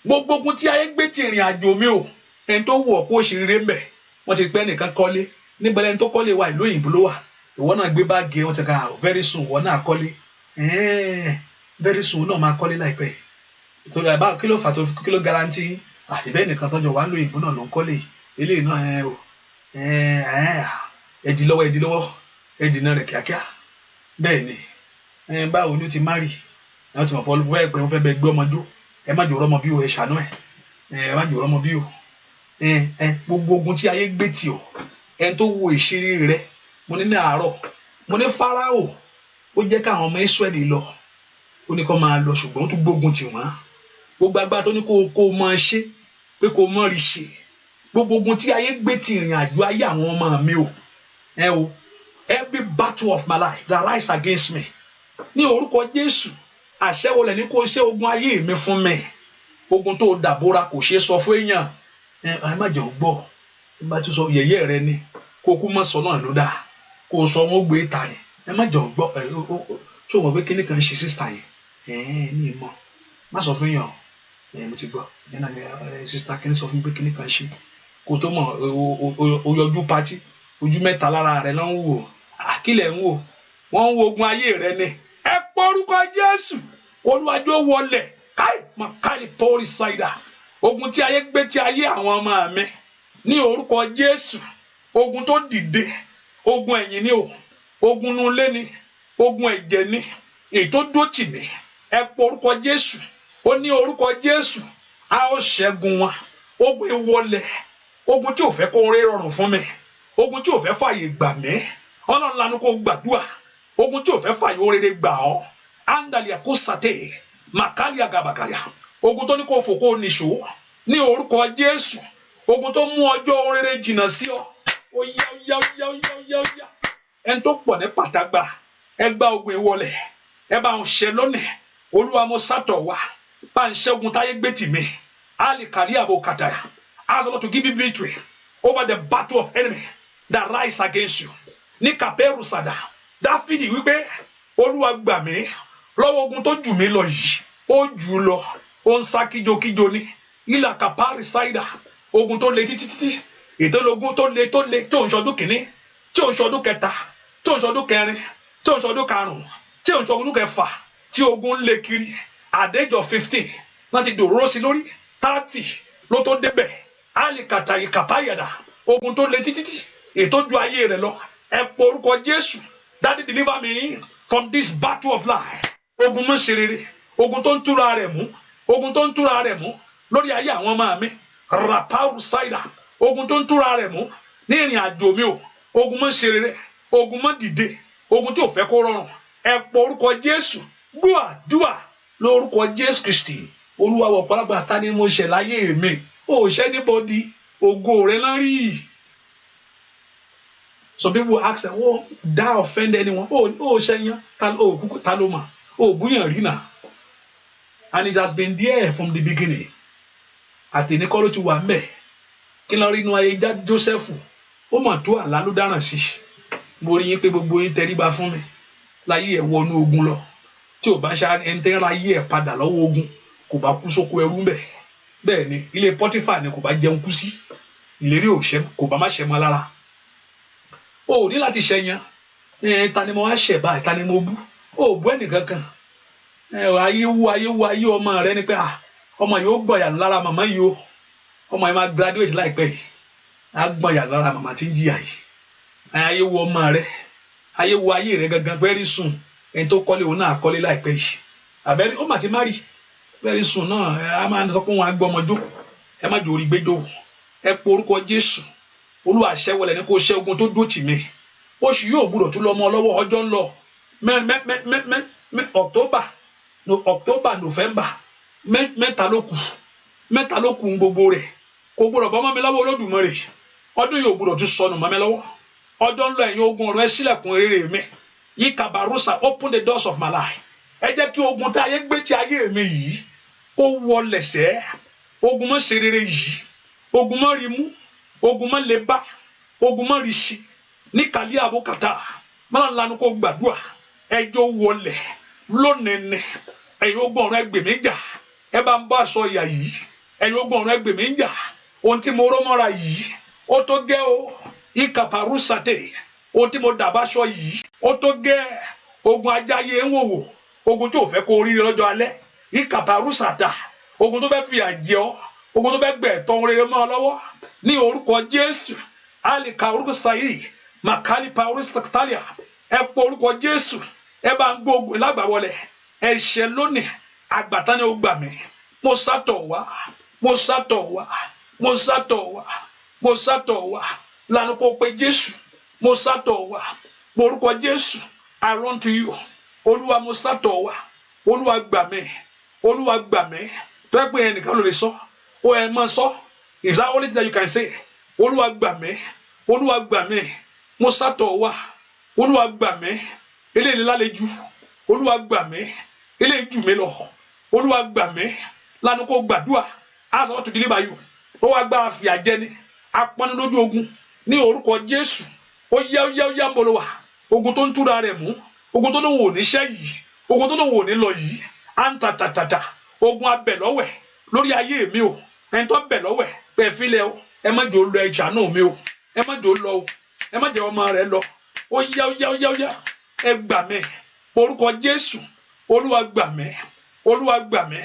gbogbo ogun tí ayé gbé tì ìrìn àjò mi o ẹni tó wù ọ́ kó ṣe rere mbẹ̀ wọ́n ti pẹ́ nìkan kọ́lé níbẹ̀lẹ̀ ẹni tó kọ́lé wa ìlú òyìnbó ló wà ìwọ náà gbé báàgì wọ́n ti ká very soon ìwọ náà kọ́lé very soon náà máa kọ́lé láìpẹ́ ìtòlú àbá kí ló fà tó kí ló garanti ìbẹ́ nìkan tọ́jọ́ wà ń lo ìbò náà ló ń kọ́lé eléyìí náà ẹ̀dì lọ́wọ́ ẹ̀dì náà rẹ̀ kíákíá bẹ́ẹ̀ ni báwo ni ó ti márì ẹ̀ wọ́n ti mọ̀ pọ̀ wọ́n fẹ́ bẹ gbé ọmọ jó ẹ má jòrò ọmọ bí o ẹ ṣàánú ẹ má jòrò ọmọ bí o gbogbo ogun tí ayé gbé tì ọ́ ẹni tó wo ìṣeré rẹ mo ní ní àárọ̀ mo ní Fáráò ó jẹ́ káwọn ọmọ Ísírẹ́lì lọ ó ní kó máa lọ ṣùgbọ́n ó tún gbógun tì wọ́n gbogbo agbára tó ní kó máa ṣe pé kó mọ́ rí ṣe gbogbo ogun tí ayé gbé tì ìrìn àjò ayé àwọn ọmọ mi o every battle of my life that rise against me ní orúkọ Jésù àṣẹ wọlé ní kó ṣe ogun ayé mi fún mi ogun tó dàbóra kò ṣeé sọ fún èèyàn ẹ má jẹ́ ó gbọ́ ẹ bá tún sọ yẹ̀yẹ́ rẹ ni kó kú mọ́ sọ náà ló dáa kó sọ wọn gbé ta ni ẹ má jẹ́ ó gbọ́ ṣó wọn pé kíní kan ṣe sísà yẹn ní ìmọ̀ má sọ fún yàn mo ti gbọ́ yẹn náà sísà kíní sọ fún pé kíní kan ṣe kó tó mọ̀ ó yọjú pátí ojú mẹ́ta lára rẹ ló ń wò àkílẹ̀ ń wò wọ́n ń wo ogun ayé rẹ ni ẹ pọ orúkọ Jésù olùwàjò wọlé káì pọ́ọ̀rì ṣáìdà ogun tí ayé gbé tí ayé àwọn ọmọ mi ní orúkọ Jésù ogun tó dìde ogun ẹ̀yìn ni o ogun nulẹ̀ ni ogun ẹ̀jẹ̀ ni èyí tó dó tì mí ẹ pọ orúkọ Jésù ó ní orúkọ Jésù a ó ṣẹ́gun wọn ogun ìwọlẹ̀ ogun tí ò fẹ́ kó rí rọrùn fún mi ogun tí ò fẹ́ fààyè gbà mí Ọlọ́run lanu kó gbàdúrà ogun tí ò fẹ́ fààyè oríire gbà ọ́ andalia kó sàtẹ́ màkàlíà gàbàgàyà ogun tó ní kó fò kó nìṣó ní orúkọ Jésù ogun tó mú ọjọ́ oríire jìnnà sí ọ ó yá ẹni tó pọ̀ ní pàtàgbà ẹ gba ogun ìwọlẹ̀ ẹ bá ń ṣe lónìí Olúwa mo sátọ̀ wá bá ń ṣẹ́gun táyé gbé tì mí alikàlíà bò kàtàyà ask the Lord to give you victory over the battle of enemy that rise against you ní kàpẹ́rù sàdà Dáfídì wípé Olúwa gbà mí lọ́wọ́ ogun tó jù mí lọ yìí ó jù ú lọ ó ń sá kíjokíjo ní ìlà kàpárì ṣáìdà ogun tó le títí ìtọ́lógún tó le tí ò ń ṣọdún kìíní tí ò ń ṣọdún kẹta tí ò ń ṣọdún kẹrin tí ò ń ṣọdún karùn-ún tí ò ń ṣọdún kẹfà tí ogun ń le kiri àdéjọ 15 láti dòróró sí lórí 30 ló tó débẹ̀ àlìkàtà ìkàpáyàdà ogun tó le títí ètò ju ayé rẹ̀ lọ ẹ pọ orúkọ Jésù. Daddy, deliver me from this battle of life. Ogun mọ́ ṣe rere, ogun tó ń túra rẹ̀ mú, ogun tó ń túra rẹ̀ mú lórí ayé àwọn ọmọ mi. Raparu Saida, ogun tó ń túra rẹ̀ mú ní ìrìn àjò mi o. Ogun mọ́ ṣe rere, ogun mọ́ dìde, ogun tí ò fẹ́ kó rọrùn. Ẹ pọ orúkọ Jésù. Dúà lórúkọ Jésù Kristi. Olúwa wọ̀ pàlágbà ta ni mo ṣẹ̀ láyé mi. O ṣẹ́ níbọ̀dí, ògo rẹ̀ náà rí. Some people ask, oh, did I offend anyone? Oh, Shenya, Taloma, oh, Bunyarina. And it has been there from the beginning. At the Nicolo to Wame, Kilarino Aida Joseph, O Matua, Lalo Danasi, Mori Pebo Teriba for me, La ye won ogun lo, Tio Bashan enter la ye pada lo ogun, Kubakuso Kwerumbe, Bene, il est Potiphar, Kuba Jankusi, il est Rioshem, Kubama Shemalara. O ní láti ṣẹyàn ta ni mo wá ṣẹ̀ báyìí ta ni mo bú o bú ẹnìkankan ayé ọmọ rẹ ni pé ọmọ yìí ó gbọ̀yà lára màmá yìí o ọmọ yìí máa graduate láìpẹ́ yìí á gbọ̀yà lára màmá tí ń jìyà yìí ayé wo ọmọ rẹ ayé rẹ gangan very soon ẹni tó kọ́lé òun náà kọ́lé láìpẹ́ yìí àbẹ́rí ó mà ti má rí very soon náà a máa ń sọ pé wọn á gbọ́ ọmọ jókòó ẹ má jò orí gbẹjọ ẹ po orúkọ Jésù. Olúwa ṣẹ́wọlẹ̀ ní kó ṣẹ́ ogun tó dó tì mí. Oṣù yóò gbúdọ̀ tún lọ mọ́ lọ́wọ́ ọjọ́ ń lọ. October, November. Mẹ́ta ló kù gbogbo rẹ̀. Kò gbúdọ̀ bọ́ mọ́ mi lọ́wọ́ Olódùmarè. Ọdún yóò gbúdọ̀ tún sọnù mọ́ mi lọ́wọ́. Ọjọ́ ń lọ ẹ̀yin ogun ọ̀run ẹ ṣílẹ̀kùn rere mi. Yí Kabarusa, open the doors of my life. Ẹ jẹ́ kí ogun tí ayé gbé tí ayé mi yìí kó wọlẹ̀ sẹ́. Ogun mọ́ ṣe rere yìí. Ogun mọ́ rí mú. Ogun mọ́ lè bá ogun mọ́ rí sí ní kàlí àbókàtà mọ́nà lanu kó gbàdúrà ẹjọ́ wọlé lónìí ẹ̀yin ogun ọ̀run ẹgbẹ̀ mi jà ẹ bá ń bá aṣọ ìyà yìí ẹ̀yin ogun ọ̀run ẹgbẹ̀ mi jà ohun tí mo rọ́ mọ́ra yìí ó tó gẹ́ o ìkàpàrúsàtẹ̀ ohun tí mo dàbá aṣọ yìí ó tó gẹ́ ogun ajáyé ń wòwò ogun tí ò fẹ́ kó rí lọ́jọ́ alẹ́ ìkàpàrúsàtà ogun tó fẹ́ fi àjẹ́ ọ ogun tó fẹ́ gbẹ̀ tọ́ rere mọ́ ọ lọ́wọ́ ní orúkọ Jésù alika orúkọ sayi makali paulus taktalia ẹ pọ orúkọ Jésù ẹ bá ń gbógun lágbàwọlẹ ẹ̀ṣẹ̀ lónìí àgbàtà ni ó gbà mí mo sátọ̀ wá lanu kó pe Jésù mo sátọ̀ wá orúkọ Jésù I run to you Olúwa mo sátọ̀ wá Olúwa gbà mí tó ẹ pé ẹnìkan ló lè sọ ó ẹ máa sọ. Is that only thing that you can say? Olúwa gbà mí, mo sátọ̀ wá, Olúwa gbà mí, eléyìí lálejò, Olúwa gbà mí, eléyìí jù mí lọ, Olúwa gbà mí, lánàá kó gbàdúrà, ask God to deliver you. Ó wá gbára fìyà jẹ ni, apọ́nú lójú ogun, ní orúkọ Jésù, ó yá mbolo wá, ogun tó ń túra rẹ̀ mú, ogun tó lóun ò ní ṣẹ́ yìí, ogun tó lóun ò ní lọ yìí, àǹtàtàtàtà, ogun abẹ̀lọ́wẹ̀ lórí ayé mi o, ẹni tó bẹ̀ lọ́wẹ̀. Bẹ́ẹ̀ filẹ̀ o ẹ má jò lọ ẹja náà mi o ẹ má jò lọ o ẹ má jẹ ọmọ rẹ lọ ó yá ẹ gbà mí orúkọ Jésù Olúwa gbà mí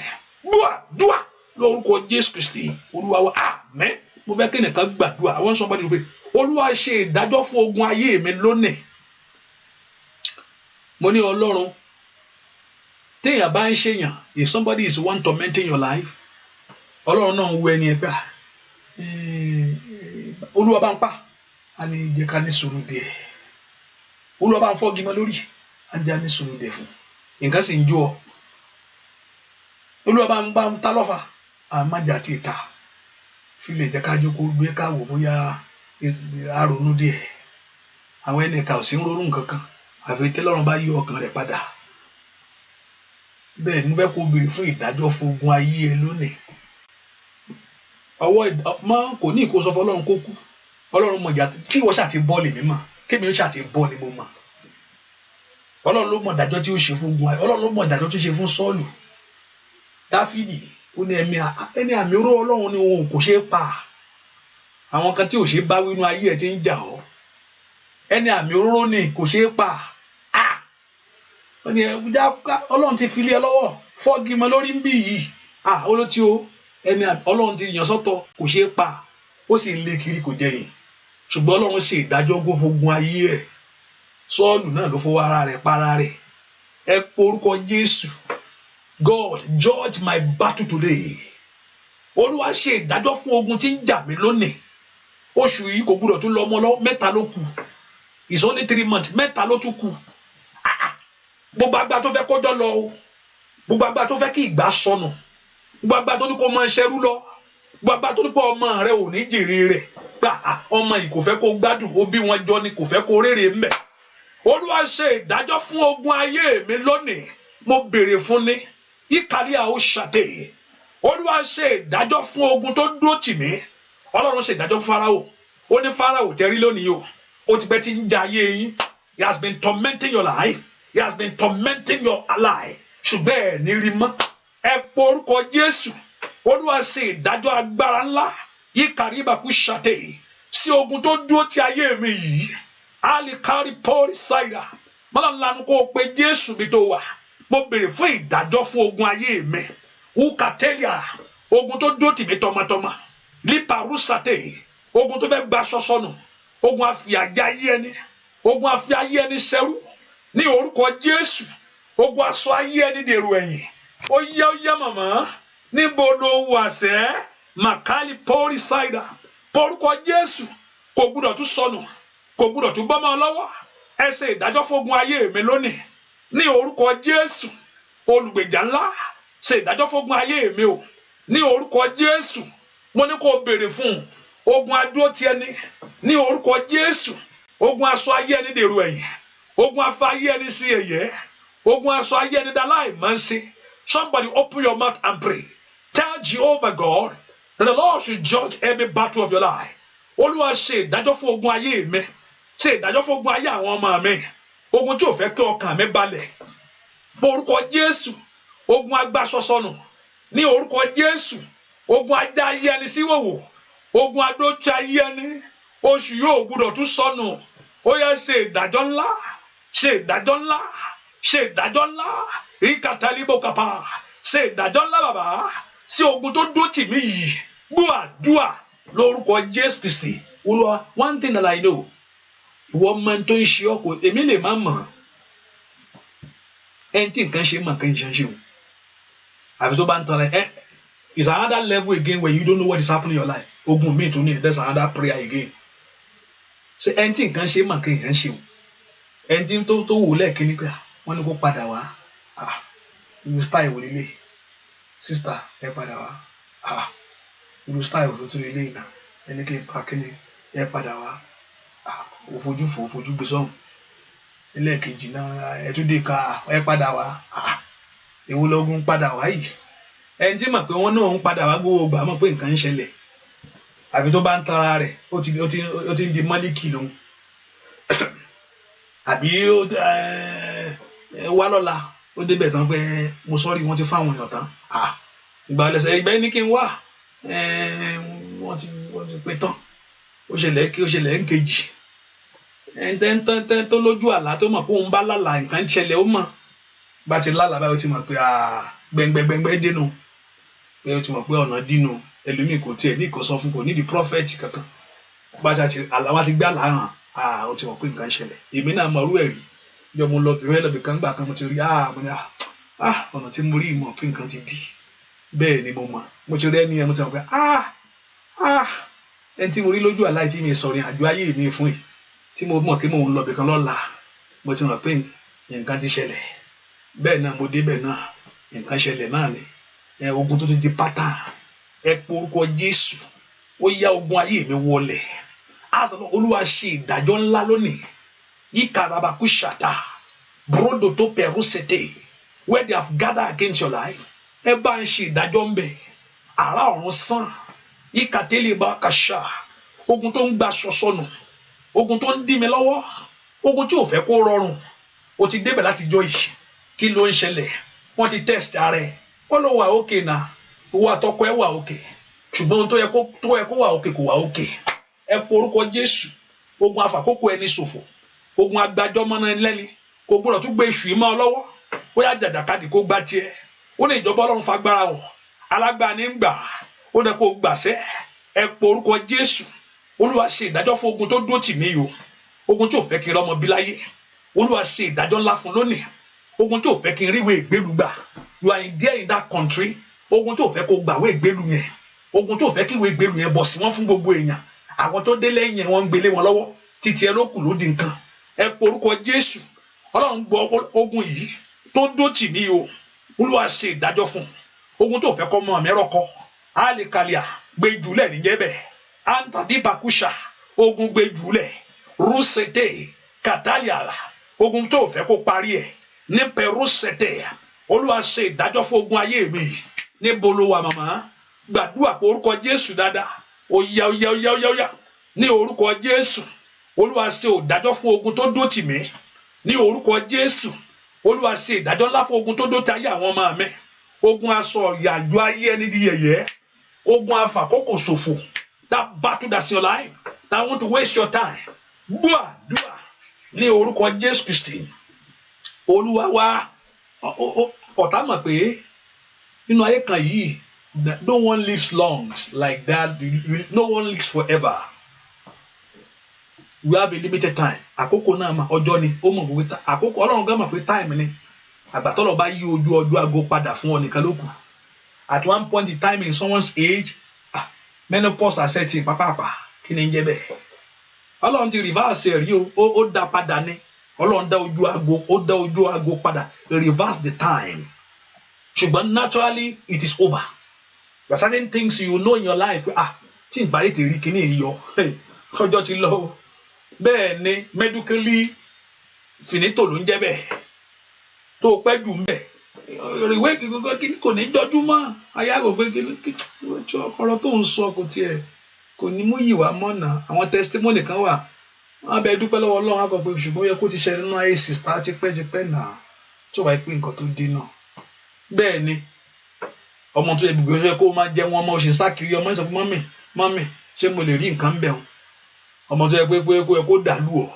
dúà lórúkọ Jésù Kristi Olúwa wa àmín. Mo fẹ́ kí nìkan gbàdúrà àwọn somebody pé Olúwa ṣe ìdájọ́ fún ogun ayé mi lónìí. Mo ní Ọlọ́run téèyàn bá ń ṣèyàn if somebody is one tormenting your life Ọlọ́run náà ń wo ẹni ẹgbẹ́ Olúwa bá ń pa á ní jẹ́ ká ní sùúrù díẹ̀ Olúwa bá ń fọ́gi mọ́ lórí á jẹ́ ní sùúrù díẹ̀ fún nǹkan sì ń jó ọ Olúwa bá ń ta lọ́fà àmájà tí ìta fílẹ̀ jẹ́ ká jókòó gbé ká wò bóyá àrònú díẹ̀ àwọn ẹnìkan ò sí ń ronú nǹkan kan àfi tẹ́lọ́run bá yí ọkàn rẹ̀ padà. Bẹ́ẹ̀ ni mo fẹ́ kó béèrè fún ìdájọ́ fún ogun ayé ẹ lónìí. Ọwọ́ kò ní ìkóso fọlọ́run kó kú Ọlọ́run mọ̀ ìjà kí wọ́n ṣàti bọ́ọ̀lì mímọ́ kémi ó ṣàti bọ́ọ̀lì mo mọ̀ Ọlọ́run ló mọ̀ ìdájọ́ tí ó ṣe fún ogun ayé Ọlọ́run ló mọ̀ ìdájọ́ tí ó ṣe fún Sọ́ọ̀lù Dáfídì ó ní ẹni àmì oró Ọlọ́run ni òun kò ṣeé pa àwọn kan tí ò ṣeé bá wínú ayé ẹ ti ń jà ọ́ ẹni àmì oró ni kò ṣeé pa Ọlọ́run ti fi lé ẹ lọ́wọ́ fọ́gi mọ́ lórí ń bì yìí olótí o ẹni Ọlọ́run ti yàn sọ́tọ̀ kò ṣeé pa ó sì lé kiri kò jẹyìn ṣùgbọ́n Ọlọ́run ṣe ìdájọ́ ogun fogun ayé ẹ̀. Sọ́ọ̀lù náà ló fọwọ́ ara rẹ̀ para rẹ̀. Ẹ porúkọ Jésù. God, judge my battle today. Olúwa ṣe ìdájọ́ fún ogun tí ń jà mí lónìí. Oṣù yìí kò gbúdọ̀ tún lọ ọmọ lọ́wọ́, mẹ́ta ló kù. It's only 3 months, mẹ́ta ló tún kù. Gbogbo agbára tó fẹ́ kọjọ́ lọ o. Gbogbo agbára tó fẹ́ kí ìgbà sọnù. Gbogbo agbára tó ní kó máa ṣẹrú lọ. Gbogbo agbára tó ní kó ọmọ rẹ ò ní jèrè rẹ̀. Gbà ọmọ yìí kò fẹ́ kó gbádùn, ó bí wọn jọ ni kò fẹ́ kó rere ńbẹ̀. Olúwa ṣe ìdájọ́ fún ogun ayé mi lónìí. Mo béèrè fún ni. Ìkàrí àwọn ṣàdé. Olúwa ṣe ìdájọ́ fún ogun tó dúró tì mí. Ọlọ́run ṣe ìdájọ́ fún Fáráò. Ó ní Fáráò tẹ́rí lónìí o. Ó ti pẹ́ tí ń jà ayé yín. He has been tormenting your life. He has been tormenting your life. Ṣùgbọ́n ẹ̀ ní rí mọ́. Ẹ po orúkọ Jésù. Olúwa ṣe ìdájọ́ agbára ńlá. Ìkàrí ìbàkú ṣàdé. Sí ogun tó dúró tì ayé mi yìí. Alikari pori saira. Mọ́lá lanu kó o pe Jésù bí tó wà. Mo béèrè fún ìdájọ́ fún ogun ayé mi. Ukatelia. Ogun tó dúró tì mí tọmọtọmọ. Liparusate. Ogun tó fẹ́ gba aṣọ sọnù. Ogun àfìyàjá ayé ẹni. Ogun àfi ayé ẹni ṣẹrú. Ní orúkọ Jésù. Ogun aṣọ ayé ẹni dèrò ẹ̀yìn. Ó yá màmá. Níbo ló wà sẹ́? Makali pori saira. Porúkọ Jésù. Kò gbúdọ̀ tún sọnù. Kò gbúdọ̀ tún bọ́ mọ́ ọ lọ́wọ́. Ẹ ṣe ìdájọ́ fógun ayé mi lónìí. Ní orúkọ Jésù. Olùgbèjà ńlá. Ṣe ìdájọ́ fógun ayé mi o. Ní orúkọ Jésù. Mo ní kó o béèrè fún ogun adúró ti ẹni. Ní orúkọ Jésù. Ogun aṣọ ayé ẹni dèrò ẹ̀yìn. Ogun afa ayé ẹni sí ẹ̀yẹ. Ogun aṣọ ayé ẹni dá láì máa ń ṣe. Somebody open your mouth and pray. Tell Jehovah God that the Lord should judge every battle of your life. Olúwa ṣe ìdájọ́ fún ogun ayé mi. Ṣe ìdájọ́ fún ogun ayé àwọn ọmọ mi. Ogun tí ò fẹ́ kí ọkàn mi balẹ̀. Orúkọ Jésù. Ogun agbáṣọ sọnù. Ní orúkọ Jésù. Ogun ajá ayé ẹni sí wòwò. Ogun adójú ayé ẹni. Oṣù yóò gbúdọ̀ tún sọnù. Ó yẹ ṣe ìdájọ́ ńlá. Ṣe ìdájọ́ ńlá. Ṣe ìdájọ́ ńlá. Ìkàtàlíbò kàpá. Ṣe ìdájọ́ ńlá bàbá. Sí ogun tó dó tì mí yìí. Gbọ́ àdúà lórúkọ Jésù Kristi. Olúwa, one thing that I know. Ìwọ máa ń tó ń ṣe ọkọ. Èmi lè má mọ̀. Ẹni tí nǹkan ṣe mọ̀ nǹkan ṣe o. Àfi tó bá ń tanra ẹ. It's another level again where you don't know what is happening in your life. Ogun mi tún ní that's another prayer again. Ṣé ẹni tí nǹkan ṣe mọ̀ nǹkan ṣe o. Ẹni tí tó wò lẹ́ẹ̀kíní pé wọ́n ní kó padà wá. Irú style wò lélẹ̀. Sister ẹ padà wá. Irú style wò tún lélẹ̀ ìnà. Ẹni kí n pa kíni ẹ padà wá. Òfojú gbé sọ́hùn. Ẹlẹ́ẹ̀kejì náà ẹ tún dé ká ẹ padà wá. Èwo lọ́gùn padà wá yìí. Ẹni tí mọ̀ pé wọ́n náà ń padà wá gbogbo gbà mọ̀ pé nǹkan ń ṣẹlẹ̀. Àbí tó bá ń tara rẹ̀ ó ti ń di mọ́líkì lòun. Àbí wá lọ́la ó débẹ̀ tán pé mo sọ́rí wọ́n ti fáwọn èèyàn tán. Ìgbà ọ̀lẹ́sẹ̀ ìgbà ní kí n wá. Wọ́n ti pé tán. Ó ṣẹlẹ̀ ń kejì. Ẹ̀ńtẹ́ńtẹ́ tó lójú àlá tó mọ̀ pé òun bá lálàá nǹkan ń ṣẹlẹ̀ ó mọ̀. Bá ti lálàá báyìí ó ti mọ̀ pé gbẹ̀ngbẹ̀gbẹ̀ dénú. Pé ó ti mọ̀ pé ọ̀nà dínú. Ẹlòmíì kò tiẹ̀ ní ìkọ́sọ́ fún kò ní di prọfẹ̀tì kankan. Bá ti àlá wá ti gbé àlá hàn. Ó ti mọ̀ pé nǹkan ń ṣẹlẹ̀. Èmi náà mọ̀ orú ẹ̀rí. Bí mo lọ bìrẹ́ lọ́bì kan gbà kan mo ti rí mo ní ọ̀nà tí mo rí ìmọ̀ pé nǹkan ti di. Bẹ́ẹ̀ ni mo mọ̀. Mo ti rí ẹni yẹn mo ti mọ̀ pé ẹni tí mo rí lójú àlá tí mi sọ̀rọ̀ àjọ ayé mi fún yìí. Tí mo mọ̀ pé mo ń lọ bìkan lọ́la. Mo ti mọ̀ pé nǹkan ti ṣẹlẹ̀. Bẹ́ẹ̀ náà mo débẹ̀ náà nǹkan ṣẹlẹ̀ náà ni. Ogun tó ti di pátá. Ẹ po orúkọ Jésù. Ó yá ogun ayé mi wọlẹ̀. Àṣàlọ́ Olúwa ṣe ìdájọ́ ńlá lónìí. Ìkàràbàkú ṣàtà. Brodo tó pẹ̀rú ṣètè. Where they have gathered against your life. Ẹ bá ń ṣe ìdájọ́ ń bẹ̀. Àrá ọ̀run sàn. Ìkàtẹ́lẹ̀ bá kàṣà. Ogun tó ń gba aṣọ sọnù. Ogun tó ń dí mi lọ́wọ́. Ogun tí ò fẹ́ kó rọrùn. O ti débẹ̀ láti jọ yìí. Kí ló ń ṣẹlẹ̀? Wọ́n ti test ara ẹ̀. Wọ́n ló wà òkè náà. Owó àtọkọ ẹ wà òkè. Ṣùgbọ́n ohun tó yẹ kó wà òkè kò wà òkè. Ẹ porúkọ Jésù. Ogun àfàkókò ẹni ṣòfò. Ogun agbájọ́mọ́ná lẹ́ni. Kò gbọ́dọ̀ tún gbé èṣù yìí mọ́ ọ lọ́wọ́. Ó yá jàjàkadì kó gbá tiẹ̀. Ó ní ìjọba Ọlọ́run fagbára wọ̀. Alágbára ní ń gbà. Ó ní kó gbàṣẹ́. Ẹ porúkọ Jésù. Olúwa ṣe ìdájọ́ fún ogun tó dúró tì mí o, ogun tí ò fẹ́ kí n rọ́mọ bí láyé. Olúwa ṣe ìdájọ́ ńlá fún lónìí, ogun tí ò fẹ́ kí n ríwèé ìgbélu gbà. You are in there in that country, ogun tí ò fẹ́ kó gbàwé ìgbélu yẹn, ogun tí ò fẹ́ kí ìwé ìgbélu yẹn bọ̀ sí wọn fún gbogbo èèyàn. Àwọn tó dé lẹ́yìn yẹn wọ́n ń gbélé wọn lọ́wọ́, títí ẹ ló kù ló di nǹkan. Ẹ pe orúkọ Jésù. Ọlọ́run gbọ́ ogun yìí tó dó tì mí o, Olúwa ṣe ìdájọ́ fún. Ogun tó fẹ́ kọ́ mọ́ mi rọ́kọ, alikalia gbé jùlẹ̀ níjẹ́ bẹ́ẹ̀. Antadibakusha ogun gbé jùlẹ̀. Rusete kataliala ogun tó fẹ́ kó parí ẹ̀ ní perusete. Olúwa ṣe ìdájọ́ fún ogun ayé mi. Níbo ló wà màmá? Gbàdúrà pé orúkọ Jésù dáadáa. Oya oya oya oya oya ní orúkọ Jésù. Olúwa ṣe ìdájọ́ fún ogun tó dó tì mí. Ní orúkọ Jésù. Olúwa ṣe ìdájọ́ ńlá fún ogun tó dó tì ayé àwọn ọmọ mi. Ogun aṣọ ìyàjọ ayé ẹni di yẹ̀yẹ́. Ogun afàkókò ṣòfò. That battle that's your life, that want to waste your time. Dua ní orúkọ Jésù Kristi. Olúwa wa ọ̀tá mọ̀ pé nínú ayé kan yìí, no one lives long like that. No one lives forever. We have a limited time. Àkókò náà mà ọjọ́ ni. Ó mọ̀ pé àkókò Ọlọ́run gan mọ̀ pé time ni. Àgbàtọ́lọ̀ bá yí ojú ọjọ́ ago padà fún ọ nìkan ló kù. At one point in time in someone's age, menopause àṣẹtì pàpàpà kí ni ń jẹ́ bẹ́ẹ̀. Ọlọ́run ti reverse ẹ̀ rí o, ó dá padà ní. Ọlọ́run dá ojú ago, ó dá ojú ago padà, reverse the time. Ṣùgbọ́n naturally it is over. There are certain things you know in your life, tí ìgbà yìí ti rí kíní yìí yọ, ọjọ́ ti lọ. Bẹ́ẹ̀ ni medically finito ló ń jẹ́ bẹ́ẹ̀. Tó o pẹ́ jù ń bẹ̀. Ìwé kíní kò ní jọjú mọ́. Ayáàgò pé kíní ọ̀rọ̀ tó ń sọ kò tiẹ̀ kò ní mú yìí wá mọ́nà. Àwọn testimony kan wà. Wọ́n bẹ dúpẹ́ lọ́wọ́ Ọlọ́run akọ pé ṣùgbọ́n ó yẹ kó ti ṣe nínú ayé sista tipẹ́tipẹ́ náà tó wáyé pé nǹkan tó dé náà. Bẹ́ẹ̀ ni ọmọ tó yẹ gbogbo ṣe kó máa jẹ wọn ọmọ ṣe sákiri ọmọ ìsọpọ̀ mọ́mì ṣé mo lè rí nǹkan bẹ̀ wọn. Ọmọ tó yẹ pé kó yẹ kó dàlú ọ.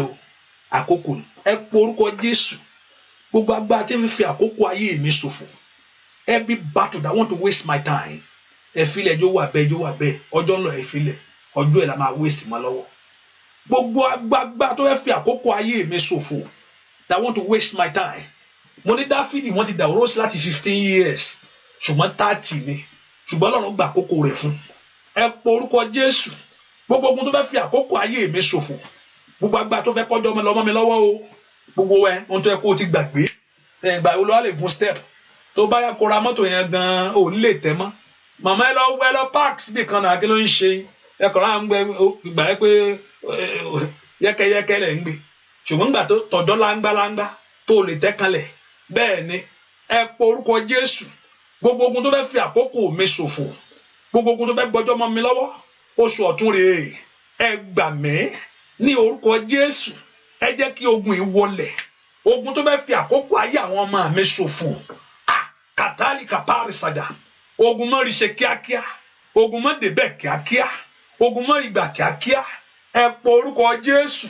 O àkókò ni. Ẹ pe orúkọ Jésù. Gbogbo agbára tí fífi àkókò ayé mi ṣòfò. Every battle that want to waste my time. Ẹ filẹ̀ jó wà bẹ́ẹ̀ ọjọ́ ńlọ ẹ filẹ̀ ọjọ́ ẹ̀ la máa waste mọ́ lọ́wọ́. Gbogbo agbára tó fẹ́ fi àkókò ayé mi ṣòfò that want to waste my time. Mo ní Dáfídì wọ́n ti dàwóró sí láti 15 years ṣùgbọ́n 30 ni ṣùgbọ́n Ọlọ́run gba àkókò rẹ̀ fún. Ẹ pe orúkọ Jésù. Gbogbo ogun tó fẹ́ fi àkókò ayé mi ṣòfò. Gbogbo agbára tó fẹ́ kọjọ́ lọ́mọ mi lọ́wọ́ o. Gbogbo ohun tó yẹ kó o ti gbàgbé. Ìgbà wo ló wà lè gun step. Tó bá yá kó ra mọ́tò yẹn gan-an ò ní lè tẹ́ mọ́. Màmá ẹ lọ park síbi kan náà kí ló ń ṣe. Ẹ kọ̀ láà ń gbẹ ìgbà yẹn pé yẹ́kẹ́yẹ́kẹ́ lẹ̀ ń gbé. Ṣùgbọ́n ìgbà tó tọ̀dọ́ láńgbáláńgbá tó lè tẹ́ kanlẹ̀. Bẹ́ẹ̀ ni ẹ pe orúkọ Jésù. Gbogbo ogun tó fẹ́ fi àkókò mi ṣòfò. Gbogbo ogun tó fẹ́ gbọ́jọ́ mọ́ mi lọ́wọ́. Oṣù ọ̀tún rèé. Ẹ gbà mí ní orúkọ Jésù. Ẹ jẹ́ kí ogun yìí wọlẹ̀. Ogun tó fẹ́ fi àkókò ayé àwọn ọmọ mi ṣòfò. Kàtàlì kàpárì sàdà. Ogun mọ́ rí ṣe kíákíá. Ogun mọ́ débẹ̀ kíákíá. Ogun mọ́ rí gbà kíákíá. Ẹ pe orúkọ Jésù.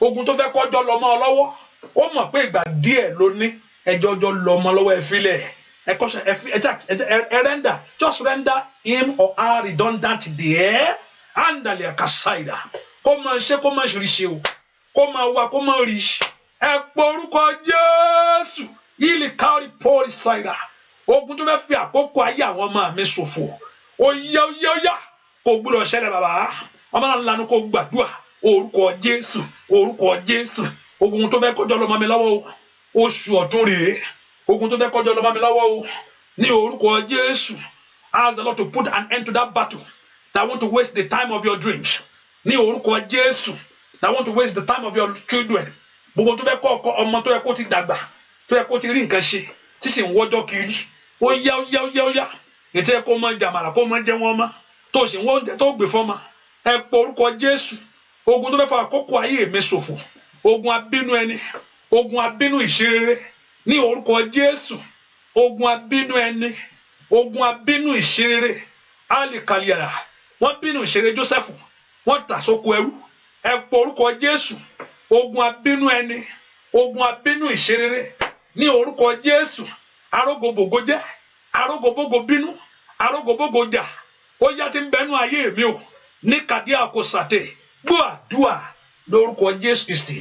Ogun tó fẹ́ kọjọ́ lọ mọ́ ọ lọ́wọ́. Ó mọ̀ pé ìgbà díẹ̀ ló ní. Ẹjọ́ ọjọ́ lọ mọ́ lọ́wọ́ ẹ filẹ̀. Ẹ kọ́ṣẹ́ ẹ render. Just render him or her redundant there. Andale akasaida. Kó máa ṣe kó máa rí ṣe o. Kó máa wá kó máa rí. Ẹ pe orúkọ Jésù. Yìí kárí pọ́ọ̀lì ṣáìdà. Ogun tó fẹ́ fi àkókò ayé àwọn ọmọ mi ṣòfò. Óyá kò gbúdọ̀ ṣẹlẹ̀ bàbá. Ọmọ náà lanu kó gbàdúrà. Orúkọ Jésù. Ogun tó fẹ́ kọjọ́ lọ́mọ mi lọ́wọ́ o. Oṣù ọ̀tún rèé. Ogun tó fẹ́ kọjọ́ lọ́mọ mi lọ́wọ́ o. Ní orúkọ Jésù. Ask the Lord to put an end to that battle that want to waste the time of your dreams. Ní orúkọ Jésù. That want to waste the time of your children. Gbogbo tó fẹ́ kọ́ ọmọ tó yẹ kó ti dàgbà. Tó yẹ kó ti rí nǹkan ṣe. Tí sì ń wọ́jọ́ kiri. Óyá. Ètò ẹ kó máa jàmàlà kó máa jẹ wọn mọ́. Tó sì ń wọ́n oúnjẹ tó gbé fọ́mọ. Ẹ pe orúkọ Jésù. Ogun tó fẹ́ fa àkókò ayé mi ṣòfò. Ogun abínú ẹni. Ogun abínú ìṣerere. Ní orúkọ Jésù. Ogun abínú ẹni. Ogun abínú ìṣerere. Alikaliya. Wọ́n bínú ìṣeré Jósẹ́fù. Wọ́n tà sóko ẹrú. Ẹ pe orúkọ Jésù. Ogun abínú ẹni. Ogun abínú ìṣerere. Ní orúkọ Jésù. Arógbogbò jẹ́. Arógbogbò bínú. Arógbogbò jà. Ó yá tí ń bẹnu ayé mi o. ní kàdí àkọsàtẹ gbọ́ àdúà lórúkọ Jésù Kristi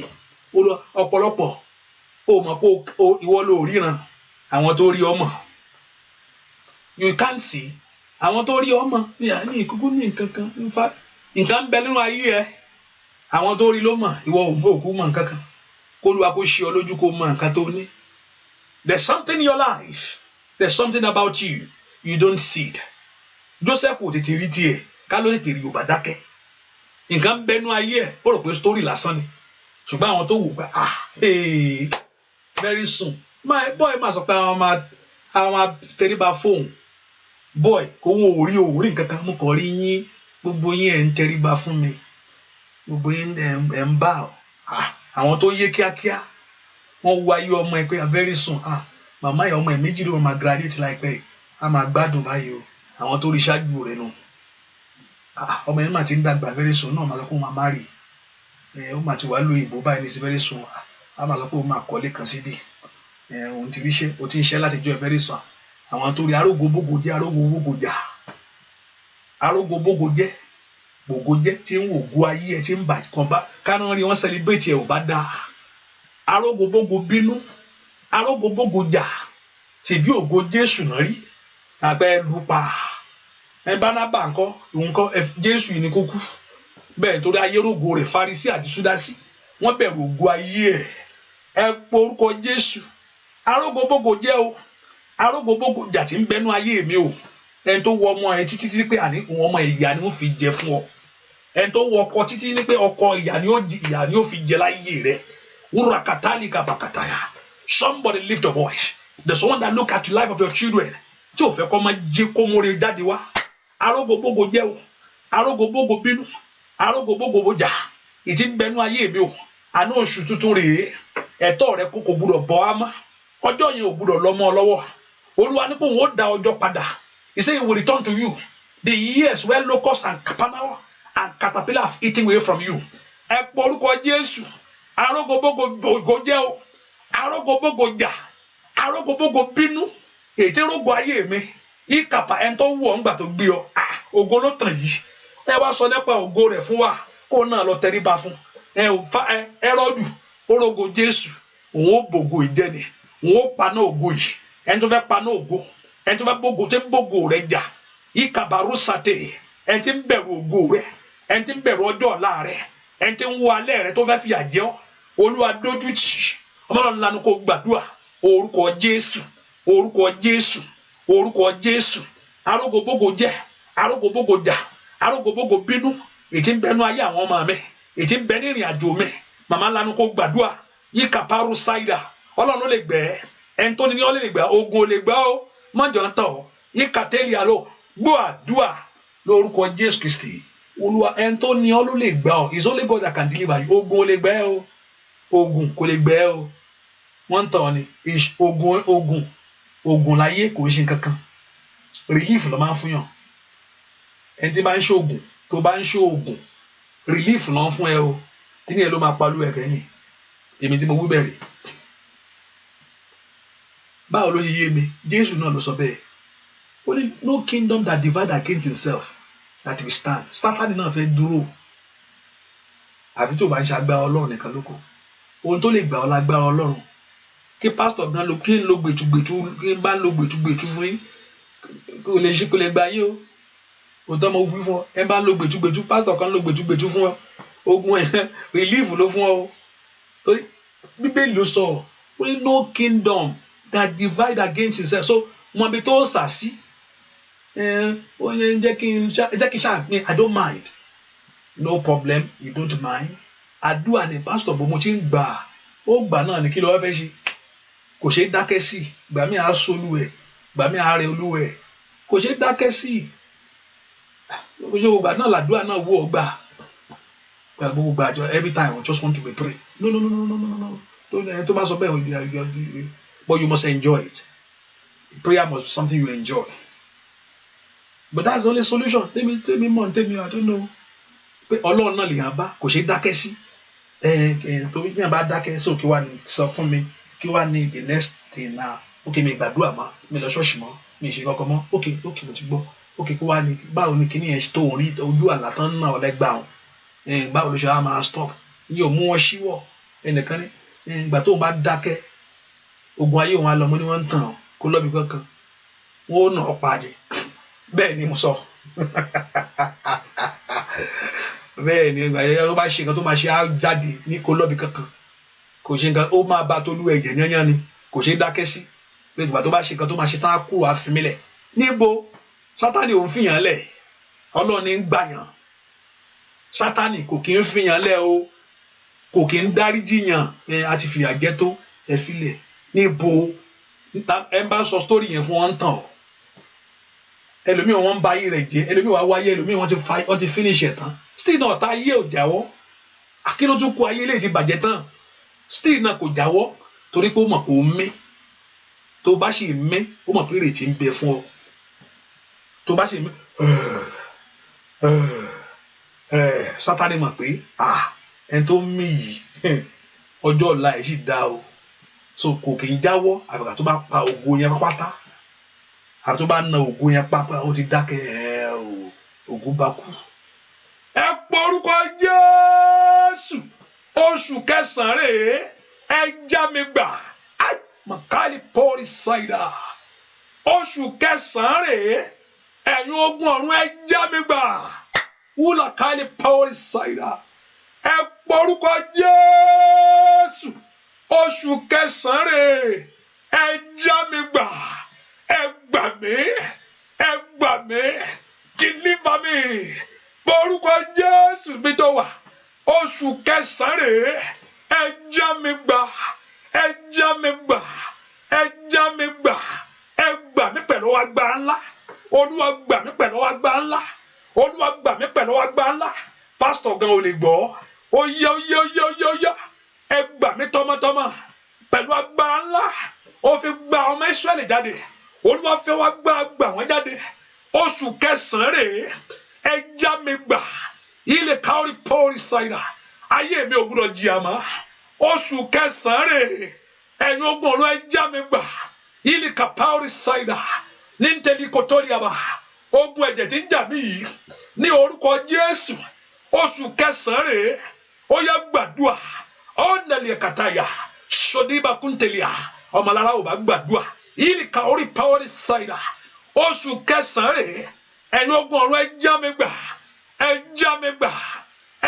ọ̀pọ̀lọpọ̀ ó mọ̀ pé ìwọ ló ríran àwọn tó rí ọmọ you can't see àwọn tó rí ọmọ ní ìkúkú ní nǹkan kan nǹkan bẹ nínú ayé ẹ àwọn tó rí ló mọ̀ ìwọ ò mọ̀ òkú mọ̀ nǹkan kan kó Olúwa kó ṣe ọ lójú kó mọ̀ nǹkan tó ní. There's something in your life, there's something about you don't see it. Joseph ò tètè rí tiẹ̀ ká ló tètè rí Yorùbá dákẹ́ nǹkan bẹnu ayé ẹ ó rò pé story lásán ni ṣùgbọ́n àwọn tó wù pé very soon boy máa sọ pé àwọn máa tẹríba fóun boy kò wọ́n ò rí nǹkan kan mú kàn rí yín gbogbo yín ẹ̀ ń tẹríba fún mi gbogbo yín ẹ̀ ń bá àwọn tó yé kíákíá wọ́n wá ayé ọmọ ẹ pé very soon màmá ẹ̀ ọmọ ẹ̀ méjì ló máa graduate láìpẹ́ a máa gbádùn báyìí o àwọn tó rí ṣáájú rẹ̀ nù ọmọ yẹn máa ti ń dàgbà very soon náà máa sọ pé ó máa marry ó máa ti wá lo ìbò báyìí ní sí very soon a máa sọ pé ó máa kọ́lé kan síbi òun ti ríṣẹ́ ó ti ń ṣẹ́ láti jọ ẹ̀ very soon àwọn tó rí arógo bógo jẹ́ arógo bógo jà arógo bógo jẹ́ gbogbo jẹ́ tí ń wò go ayé ẹ̀ tí ń bà kan bá káná rí wọ́n celebrate ẹ̀ ò bá dáa arógo bógo bínú arógo bógo jà ṣèbí ògo Jésù náà rí àgbẹ̀ lupa Bánábà ńkọ́ ìhun kọ́ Jésù yìí ni kó kú bẹ́ẹ̀ nítorí ayérógo rẹ̀ Farisí àti Súdásí wọ́n bẹ̀rù ògo ayé ẹ pọ orúkọ Jésù arógo bógo jẹ́ o arógo bógo jà tí ń bẹnu ayé mi o ẹni tó wọ ọmọ ẹ títí pé àní òun ọmọ ìyá ni wọ́n fi jẹ fún ọ ẹni tó wọ ọkọ títí ní pé ọkọ ìyá ni ó fi jẹ láyé rẹ wúrà kàtàlíkà bàkàtàyà. Somebody lift your voice. There's someone that look at the life of your children tí ò fẹ́ kọ́ máa jẹ́ kó múre jáde wá arógo bógo jẹ́ o arógo bógo bínú arógo bógo bójà ìtì ń bẹnu ayé mi o àná oṣù tuntun rèé ẹ̀tọ́ rẹ kò gbúdọ̀ bọ́ á mọ́ ọjọ́ yẹn ò gbúdọ̀ lọ mọ́ ọ lọ́wọ́ Olúwa ní pé òun ó dá ọjọ́ padà. He said he will return to you the years where locusts and caterpillar have eaten away from you. Ẹ pọ orúkọ Jésù arógo bógo jẹ́ o arógo bógo jà arógo bógo bínú ètè rógo ayé mi ìkàpà ẹni tó wù ọ́ ńgbà tó gbé ọ ògo ló tàn yìí ẹ wá sọ nípa ògo rẹ̀ fún wa kó náà lọ tẹríba fún Hẹ́rọ́dù orógo Jésù òun ó bògo ìjẹni òun ó paná ògo yìí ẹni tó fẹ́ paná ògo ẹni tó fẹ́ bógo tó ń bógo rẹ̀ jà ìkàbàrú sàtẹ ẹni tí ń bẹ̀rù ògo rẹ̀ ẹni tí ń bẹ̀rù ọjọ́ ọ̀la rẹ̀ ẹni tí ń wo alẹ́ rẹ̀ tó fẹ́ fìyà jẹ ọ́ Olúwa dójú tì ọmọlọ́run lanu kó gbàdúrà orúkọ Jésù orúkọ Jésù orúkọ Jésù arógo bógo jẹ́ arógo bógo jà arógo bógo bínú ètí ń bẹnu ayé àwọn ọmọ mi ètí ń bẹ ní ìrìn àjò mi màmá lanu kó gbàdúrà yíkàpárù ṣáìdà Ọlọ́run ló lè gbẹ ẹni tó ní ọ lè gbẹ ogun ò lè gbẹ ó mọjọ ń tàn ọ yíkàtẹ́lì àlọ gbọ́ àdúrà lórúkọ Jésù Kristi Olúwa ẹni tó ní ọ ló lè gbẹ ọ is only God that can deliver you ogun ò lè gbẹ ó ogun kò lè gbẹ ó wọ́n ń tàn ọ ní ogun láyé kò ṣe kankan relief ló máa ń fún yàn ẹni tí bá ń ṣoògùn tó bá ń ṣoògùn relief ló ń fún ẹ o kí ni ẹ ló máa palú ẹ kẹ́yìn èmi tí mo wí bẹ̀rẹ̀ báwo ló ṣe yé mi Jésù náà ló sọ bẹ́ẹ̀ ó ní no kingdom that divide against itself that will stand Sátánì náà fẹ́ dúró àfi tí ò bá ń ṣe agbára Ọlọ́run nìkan lóko ohun tó lè gbà ọ́ lágbára Ọlọ́run kí pásítọ̀ gan kí n lo gbètúgbètú kí n bá lo gbètúgbètú fún yín kò lè ṣe kò lè gba yín o òótọ́ mo wí fún ọ ẹ bá ń lo gbètúgbètú pásítọ̀ kan lo gbètúgbètú fún ọ ogun ẹ relief ló fún ọ torí Bíbélì ló sọ ó ní no kingdom that divide against itself so mo bí tó sà sí ó yẹ jẹ́ kí n ṣáà mi I don't mind no problem you don't mind àdúrà ni pásítọ̀ bò mo ti ń gbà ó gbà náà ní kí ló wá fẹ́ ṣe kò ṣe é dákẹ́ sí gbà mí àá solú ẹ̀ gbà mí àá rẹ olú ẹ̀ kò ṣe é dákẹ́ sí gbà náà làdúrà náà wú ọgbà gbogbo gbàjọ every time I just want to be pray no tó bá sọ bẹ́ẹ̀ but you must enjoy it prayer must be something you enjoy but that's the only solution tèmi mọ̀ tèmi I don't know pé Ọlọ́run náà lè yàn bá kò ṣe é dákẹ́ sí torí yàn bá dákẹ́ sí òkè wà ní sọ fún mi kí wà ní the next thing na okay mi gbàdúrà mọ́ mi lọ ṣọ́ọ̀ṣì mọ́ mi ṣe kankan mọ́ okay mo ti gbọ́ òkè kó wá ní báwo ni kíní yẹn tó rí ojú àlá tán náà ọ̀lẹ́gbà wọn báwo ló ṣe wá máa stop yìí ò mú wọn ṣíwọ́ ẹnìkan ní ìgbà tóun bá dákẹ́ ogun ayé òun á lọ mọ́ ní wọ́n ń tàn kó lọ́bì kankan wọ́n ó nà ọ́ padì bẹ́ẹ̀ ni mo sọ bẹ́ẹ̀ ni ìgbà yẹn ó bá ṣe nǹkan tó máa ṣe á jáde ní kó lọ́bì kankan kò ṣe nǹkan ó máa bá tolú ẹ̀jẹ̀ yányán ni kò ṣe dákẹ́ sí pé ìgbà tó bá ṣe nǹkan tó máa ṣe tán á kú àfimilẹ̀ níbo Sátánì òun fìyàn lẹ̀ Ọlọ́run ní ń gbàyàn Sátánì kò kí ń fìyàn lẹ̀ o kò kí ń dáríjì yàn àti fìyà jẹ tó ẹ filẹ̀ níbo ẹ bá sọ sítórì yẹn fún wọn tàn ọ́ ẹlòmíì wọn ń ba ayé rẹ̀ jẹ́ ẹlòmíì wàá wáyé ẹlòmíì wọn ti finish ẹ̀ tán still náà tá ayé ò jáwọ́ akínótúkú ayé lè ti bàjẹ́ tán still náà kò jáwọ́ torí pé ó mọ̀ pé ó mí tó bá sì mí ó mọ̀ pé ìrètí ń bẹ fún ọ tó bá sì mí Sátánì mọ̀ pé ẹni tó mí yìí ọjọ́ ọ̀la ẹ̀ sì dá o so kò kì í jáwọ́ àbàkà tó bá pa ògo yẹn pátá àbí tó bá na ògo yẹn pápá ó ti dákẹ́ ògo bá kú. ẹ pọ orúkọ Jésù oṣù kẹsàn-án rèé ẹ já mi gbà makali pori saida oṣù kẹsàn-án rèé ẹ̀yin ogun ọ̀run ẹ já mi gbà wúlà kali pori saida ẹ pọ orúkọ Jésù oṣù kẹsàn-án rèé ẹ já mi gbà ẹ gbà mí ẹ gbà mí deliver me borúkọ Jésù bí tó wà oṣù kẹsàn-án rèé ẹ já mi gbà ẹ já mi gbà ẹ já mi gbà ẹ gbà mí pẹ̀lú agbára ńlá Olúwa gbà mí pẹ̀lú agbára ńlá Olúwa gbà mí pẹ̀lú agbára ńlá pásítọ̀ gan ò lè gbọ́ ó yá ẹ gbà mí tọmọtọmọ pẹ̀lú agbára ńlá ó fi gba ọmọ Ísírẹ́lì jáde Olúwa fẹ́ wá gbà wọ́n jáde oṣù kẹsàn-án rèé ẹ já mi gbà ilé káórí pọ́ọ̀rì ṣáìdà ayé mi ò gbúdọ̀ jìyà mọ́ oṣù kẹsàn-án rèé ẹ̀yin ogun ọ̀run ẹ já mi gbà ilé káórí ṣáìdà ní ntẹ̀lí kòtòlì àbá ogun ẹ̀jẹ̀ tí ń jà mí yìí ní orúkọ Jésù oṣù kẹsàn-án rèé ó yá gbàdúà ọ̀nàlẹ̀ kàtàyà ṣòdìbà kúntẹ̀lìà ọmọlára ò bá gbàdúà ilé káórí pọ́ọ̀rì ṣáìdà oṣù kẹsàn-án rèé ẹ̀yin ogun ọ̀run ẹ já mi gbà ẹ já mi gbà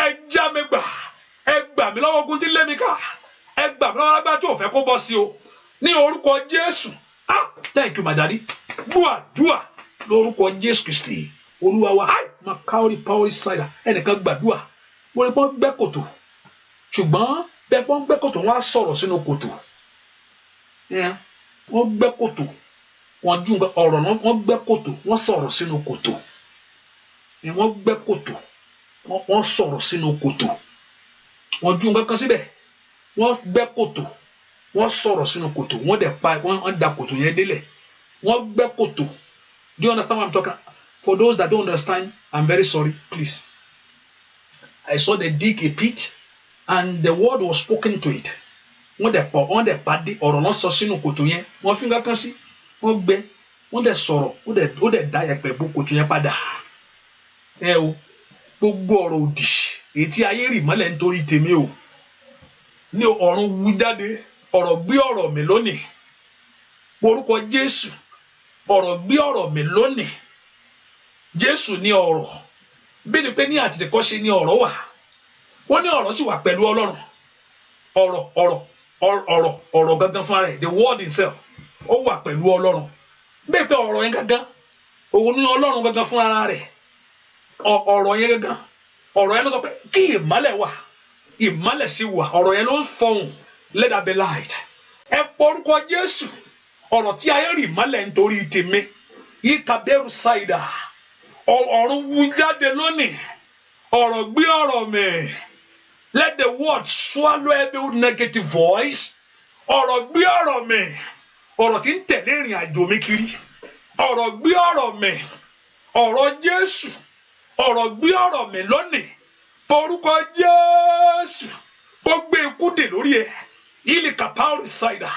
ẹ já mi gbà ẹ gbà mí lọ́wọ́ ogun tí lé mi ká ẹ gbà mí lọ́wọ́ agbára tí ò fẹ́ kó bọ́ sí o ní orúkọ Jésù thank you my daddy dùà lórúkọ Jésù Kristi Olúwa wa makaori power cider ẹnìkan gbàdúà mo rí pọ́n gbẹ́ kòtò ṣùgbọ́n bẹ́ẹ̀ pọ́n gbẹ́ kòtò wọ́n á sọ̀rọ̀ sínú kòtò wọ́n gbẹ́ kòtò wọ́n ju ọ̀rọ̀ náà wọ́n gbẹ́ kòtò wọ́n sọ̀rọ̀ sínú kòtò wọ́n gbẹ́ kòtò wọ́n sọ̀rọ̀ sínú kòtò wọ́n ju nǹkan kan síbẹ̀ wọ́n gbẹ́ kòtò wọ́n sọ̀rọ̀ sínú kòtò wọ́n dẹ̀ pa wọ́n da kòtò yẹn délẹ̀ wọ́n gbẹ́ kòtò. Do you understand what I'm talking about? For those that don't understand, I'm very sorry, please. I saw they dig a pit and the word was spoken to it. Wọ́n dẹ̀ pàdé ọ̀rọ̀ náà sọ sínú kòtò yẹn wọ́n fi nǹkan kan sí wọ́n gbẹ́ wọ́n dẹ̀ sọ̀rọ̀ ó dẹ̀ dá ẹ̀pẹ̀ bó kòtò yẹn padà. Ẹ o gbogbo ọ̀rọ̀ òdì èyí tí ayé rì mọ́lẹ̀ nítorí tèmi o ní ọ̀run wú jáde ọ̀rọ̀ gbé ọ̀rọ̀ mi lónìí orúkọ Jésù ọ̀rọ̀ gbé ọ̀rọ̀ mi lónìí Jésù ní ọ̀rọ̀ bí ni pé ní àtètèkọ́ṣe ní ọ̀rọ̀ wà ó ní ọ̀rọ̀ sì wà pẹ̀lú Ọlọ́run ọ̀rọ̀ gangan fúnra rẹ̀ the word itself ó wà pẹ̀lú Ọlọ́run bẹ́ẹ̀ pé ọ̀rọ̀ yẹn gangan òun ní Ọlọ́run gangan fúnra rẹ̀ ọ̀rọ̀ yẹn gangan ọ̀rọ̀ yẹn ló sọ pé kí ìmọ́lẹ̀ wà ìmọ́lẹ̀ sì wà ọ̀rọ̀ yẹn ló ń fọhùn let there be light ẹ pọ orúkọ Jésù ọ̀rọ̀ tí ayé rì mọ́lẹ̀ nítorí tèmi yìí kàbẹ́rù ṣáìdà ọ̀run wú jáde lónìí ọ̀rọ̀ gbé ọ̀rọ̀ mi let the word swallow every negative voice ọ̀rọ̀ gbé ọ̀rọ̀ mi ọ̀rọ̀ tí ń tẹ̀lé ìrìn àjò mi kiri ọ̀rọ̀ gbé ọ̀rọ̀ mi ọ̀rọ̀ Jésù ọ̀rọ̀ gbé ọ̀rọ̀ mi lónìí orúkọ Jésù ó gbé ikú dè lórí ẹ ilé kàpáwòrì ṣáìdà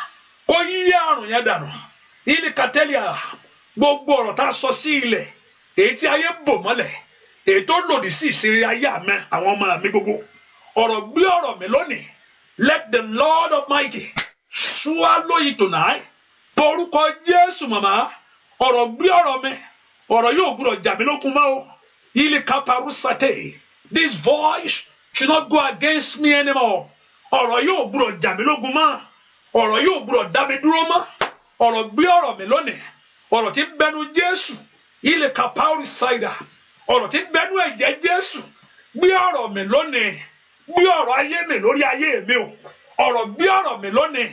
ó yí àrùn yẹn dànù ilé kàtẹ́líà gbogbo ọ̀rọ̀ tá a sọ sí ilẹ̀ èyí tí ayé bò mọ́lẹ̀, èyí tó lòdì sí ìṣeré ayé àmẹ́ àwọn ọmọ mi gbogbo, ọ̀rọ̀ gbé ọ̀rọ̀ mi lónìí. Let the Lord Almighty swallow it tonight. Porúkọ Jésù màmá, ọ̀rọ̀ gbé ọ̀rọ̀ mi, ọ̀rọ̀ yóò gbúdọ̀ jà mí lógun mọ́ o. Ilé kaparu sate. This voice should not go against me anymore. Ọ̀rọ̀ yóò gbúdọ̀ jà mí lógun mọ́. Ọ̀rọ̀ yóò gbúdọ̀ dá mi dúró mọ́. Ọ̀rọ̀ gbé ọ̀rọ̀ mi lónìí. Ọ̀rọ̀ tí ń bẹnu Jésù. Ilé kaparu saida. Ọ̀rọ̀ tí ń bẹnu ẹ̀jẹ̀ Jésù. Gbé ọ̀rọ̀ mi lónìí. Gbé ọ̀rọ̀ ayé mi lórí ayé mi o. Ọ̀rọ̀ gbé ọ̀rọ̀ mi lónìí.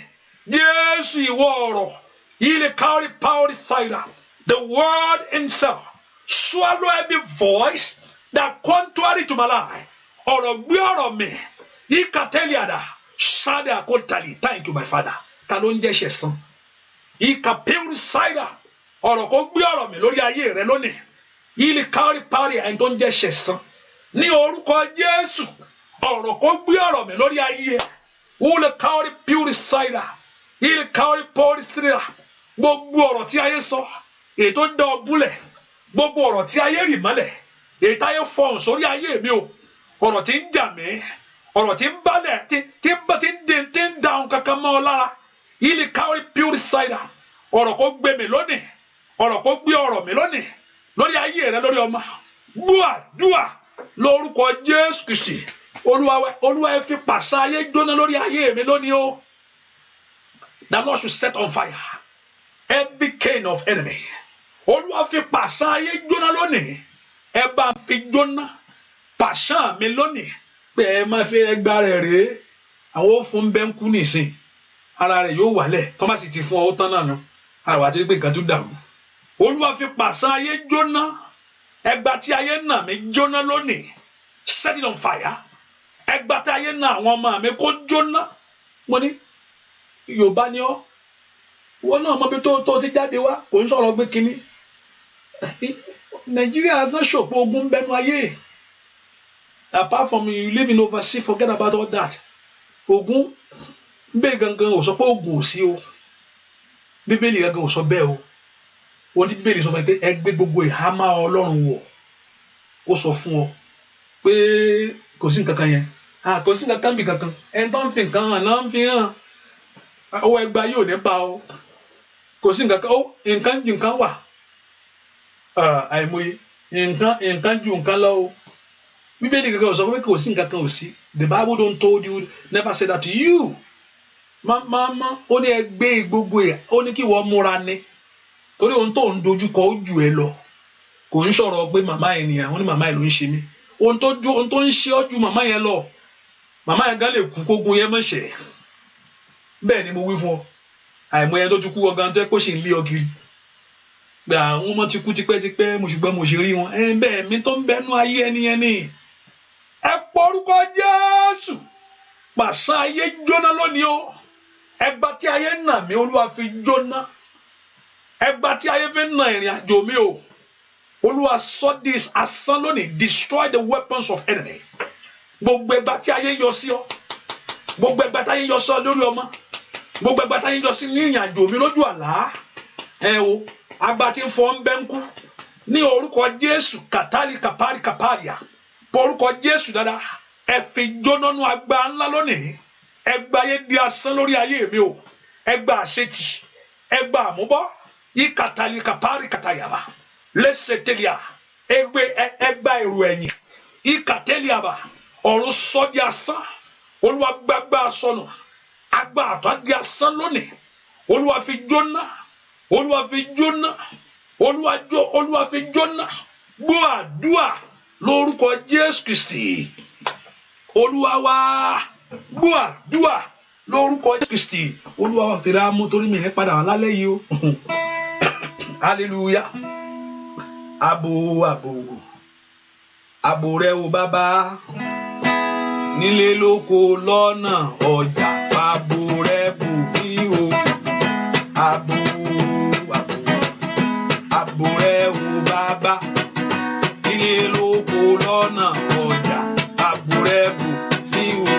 Jésù ìwọ ọ̀rọ̀. Ilé kaparu saida. The word himself. Swallow every voice that contrary to my life. Ọ̀rọ̀ gbé ọ̀rọ̀ mi. Ikateliada. Sada akotali. Thank you, my Father. Ta ló ń jẹ́ ṣẹ̀san. Ikapewuri saida. Ọ̀rọ̀ kó gbé ọ̀rọ̀ mi lórí ayé rẹ lónìí. Ilé kárí parí ẹni tó ń jẹ́ ṣẹ̀san. Ní orúkọ Jésù. Ọ̀rọ̀ kó gbé ọ̀rọ̀ mi lórí ayé. Ilé kárí pure saida. Ilé kárí pure saida. Gbogbo ọ̀rọ̀ tí ayé sọ. Èyí tó dá ọ búlẹ̀. Gbogbo ọ̀rọ̀ tí ayé rì mọ́lẹ̀. Èyí táyé fọhùn sórí ayé mi o. Ọ̀rọ̀ tí ń jà mí. Ọ̀rọ̀ tí ń bálẹ̀ tí ń dáhùn kankan mọ́ ọ lára. Ilé kárí pure saida. Ọ̀rọ̀ kó gbé mi lónìí. Ọ̀rọ̀ kó gbé ọ̀rọ̀ mi lónìí. Lórí ayé rẹ lórí ọmọ. Dúà lórúkọ Jésù Kristi. Olúwa ẹ fi pàṣẹ ayé jóná lórí ayé mi lónìí o. The Lord should set on fire every cane of enemy. Olúwa fi pàṣẹ ayé jóná lónìí. Ẹ bá fi jóná pàṣẹ mi lónìí. Pé ẹ máa fi ẹgbàá rẹ̀ rèé. Àwọn òfin bẹ́ ń kú nìsín. Ara rẹ̀ yóò wálẹ̀. Tọ́másì ti fún ọ tán náà nù. Àwọn àti pé nǹkan tó dàrú. Olúwa fi pàṣẹ ayé jóná. Ẹgbàá tí ayé nà mí jóná lónìí. Set it on fire. Ẹgbàá tí ayé nà àwọn ọmọ mi kó jóná. Mo ní Yorùbá ni ọ́. Wọ́n náà mọ bí tó ti jáde wá. Kò ń sọ̀rọ̀ gbé kínní. Nàìjíríà náà ṣòpó ogun bẹnu ayé. Apart from you live in overseas, forget about all that. Ogun bẹ́ẹ̀ gangan ò sọ pé ogun ò sí o. Bíbélì gangan ò sọ bẹ́ẹ̀ o. Wọ́n ti Bíbélì sọ fún ẹ pé ẹ gbé gbogbo ìhámọ́ Ọlọ́run wọ̀. Ó sọ fún ọ pé kò sí nǹkan kan yẹn. Kò sí nǹkan kan bí kankan. Ẹni tó ń fi nǹkan hàn náà ń fi hàn. Owó ẹgbàá yóò ní pa o. Kò sí nǹkan kan. Nǹkan ju nǹkan wà. Àìmọye nǹkan ju nǹkan lọ o. Bíbélì gangan ò sọ pé kò sí nǹkan kan ò sí. The Bible don't told you, never said that to you. Mama, ó ní ẹ gbé gbogbo ẹ̀, ó ní kí wọ́n múra ní. Torí ohun tó ń dojúkọ ó jù ẹ lọ. Kò ń sọ̀rọ̀ pé màmá ẹ̀ nìyà, ó ní màmá ẹ̀ ló ń ṣe mí. Ohun tó ń ṣe ọ́ ju màmá yẹn lọ. Màmá yẹn gan lè kú kógun yẹn mọ̀ṣẹ̀. Bẹ́ẹ̀ ni mo wí fún ọ. Àìmọye tó ti kú ọgán tó ẹ kó ṣe ń lé ọ kiri. Pé àwọn ọmọ ti kú tipẹ́tipẹ́, mo ṣùgbọ́n mo ṣe rí wọn. Bẹ́ẹ̀ mi tó ń bẹnu ayé ẹni yẹn ni. Ẹ porúkọ Jésù. Pàṣẹ ayé jóná lónìí o. Ẹgbà tí ayé nà mí Olúwa fi jóná. Ẹgbà tí ayé fi nà ìrìn àjò mi o. Olúwa sọ this asán lónìí. Destroy the weapons of enemy. Gbogbo ẹgbà tí ayé yọ sí ọ. Gbogbo ẹgbà tí ayé yọ sí ọ lórí ọmọ. Gbogbo ẹgbà tí ayé yọ sí ní ìrìn àjò mi lójú àlá. O agbá tí ń fọ ń bẹ́ ń kú. Ní orúkọ Jésù kàtàlì kàpárì kàpárìà. Porúkọ Jésù dáadáa. Ẹ fi jóná nú agbá ńlá lónìí. Ẹgbà ayé di asán lórí ayé mi o. Ẹgbà àṣetì. Ẹgbà àmúbọ́. Ìkàtàlì kàpárì kàtàyàbá. Lẹ́sẹ̀tẹ̀lìà. Ẹgbà èrò ẹ̀yìn. Ìkàtẹ́lìàbà. Ọ̀run sọ di asán. Olúwa gbàgbà sọnù. Agbá àtọ́ di asán lónìí. Olúwa fi jóná. Olúwa fi jóná. Olúwa fi jóná. Gbọ́ àdúà lórúkọ Jésù Kristi. Olúwa wá. Gbọ́ àdúà lórúkọ Jésù Kristi. Olúwa wá fèrè amú torí mi ní padà wá lálẹ́ yìí o. Hallelujah. Ààbò rẹ o bàbá. Nílé lóko lọ́nà ọjà. Ààbò rẹ bò mí o. Ààbò rẹ o bàbá. Nílé lóko lọ́nà ọjà. Ààbò rẹ bò mí o.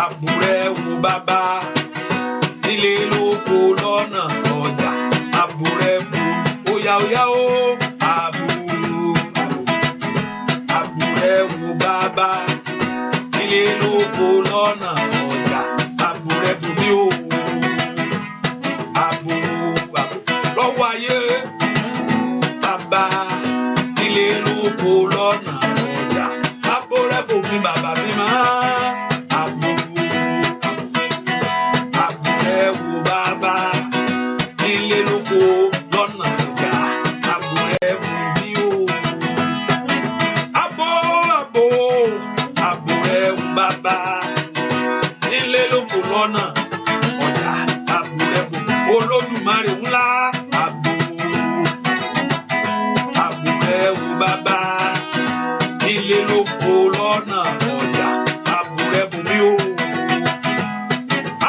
Ààbò rẹ o bàbá. Nílé lóko lọ́nà ọjà. Ààbò rẹ bò nílé lóko lọ́nà ọjà. Ààbò rẹ̀ bò mí bàbá mi máa. Ààbò rẹ̀ wò bàbá nílé lóko lọ́nà ọjà. Ààbò rẹ̀ wò mí o. Ààbò rẹ̀ wò bàbá nílé lóko lọ́nà ọjà. Ààbò rẹ̀ wò Olódùmarè ńlá. Ààbò rẹ̀ wò bàbá nílé lóko lọ́nà ọjà. Ààbò rẹ̀ wò mí o.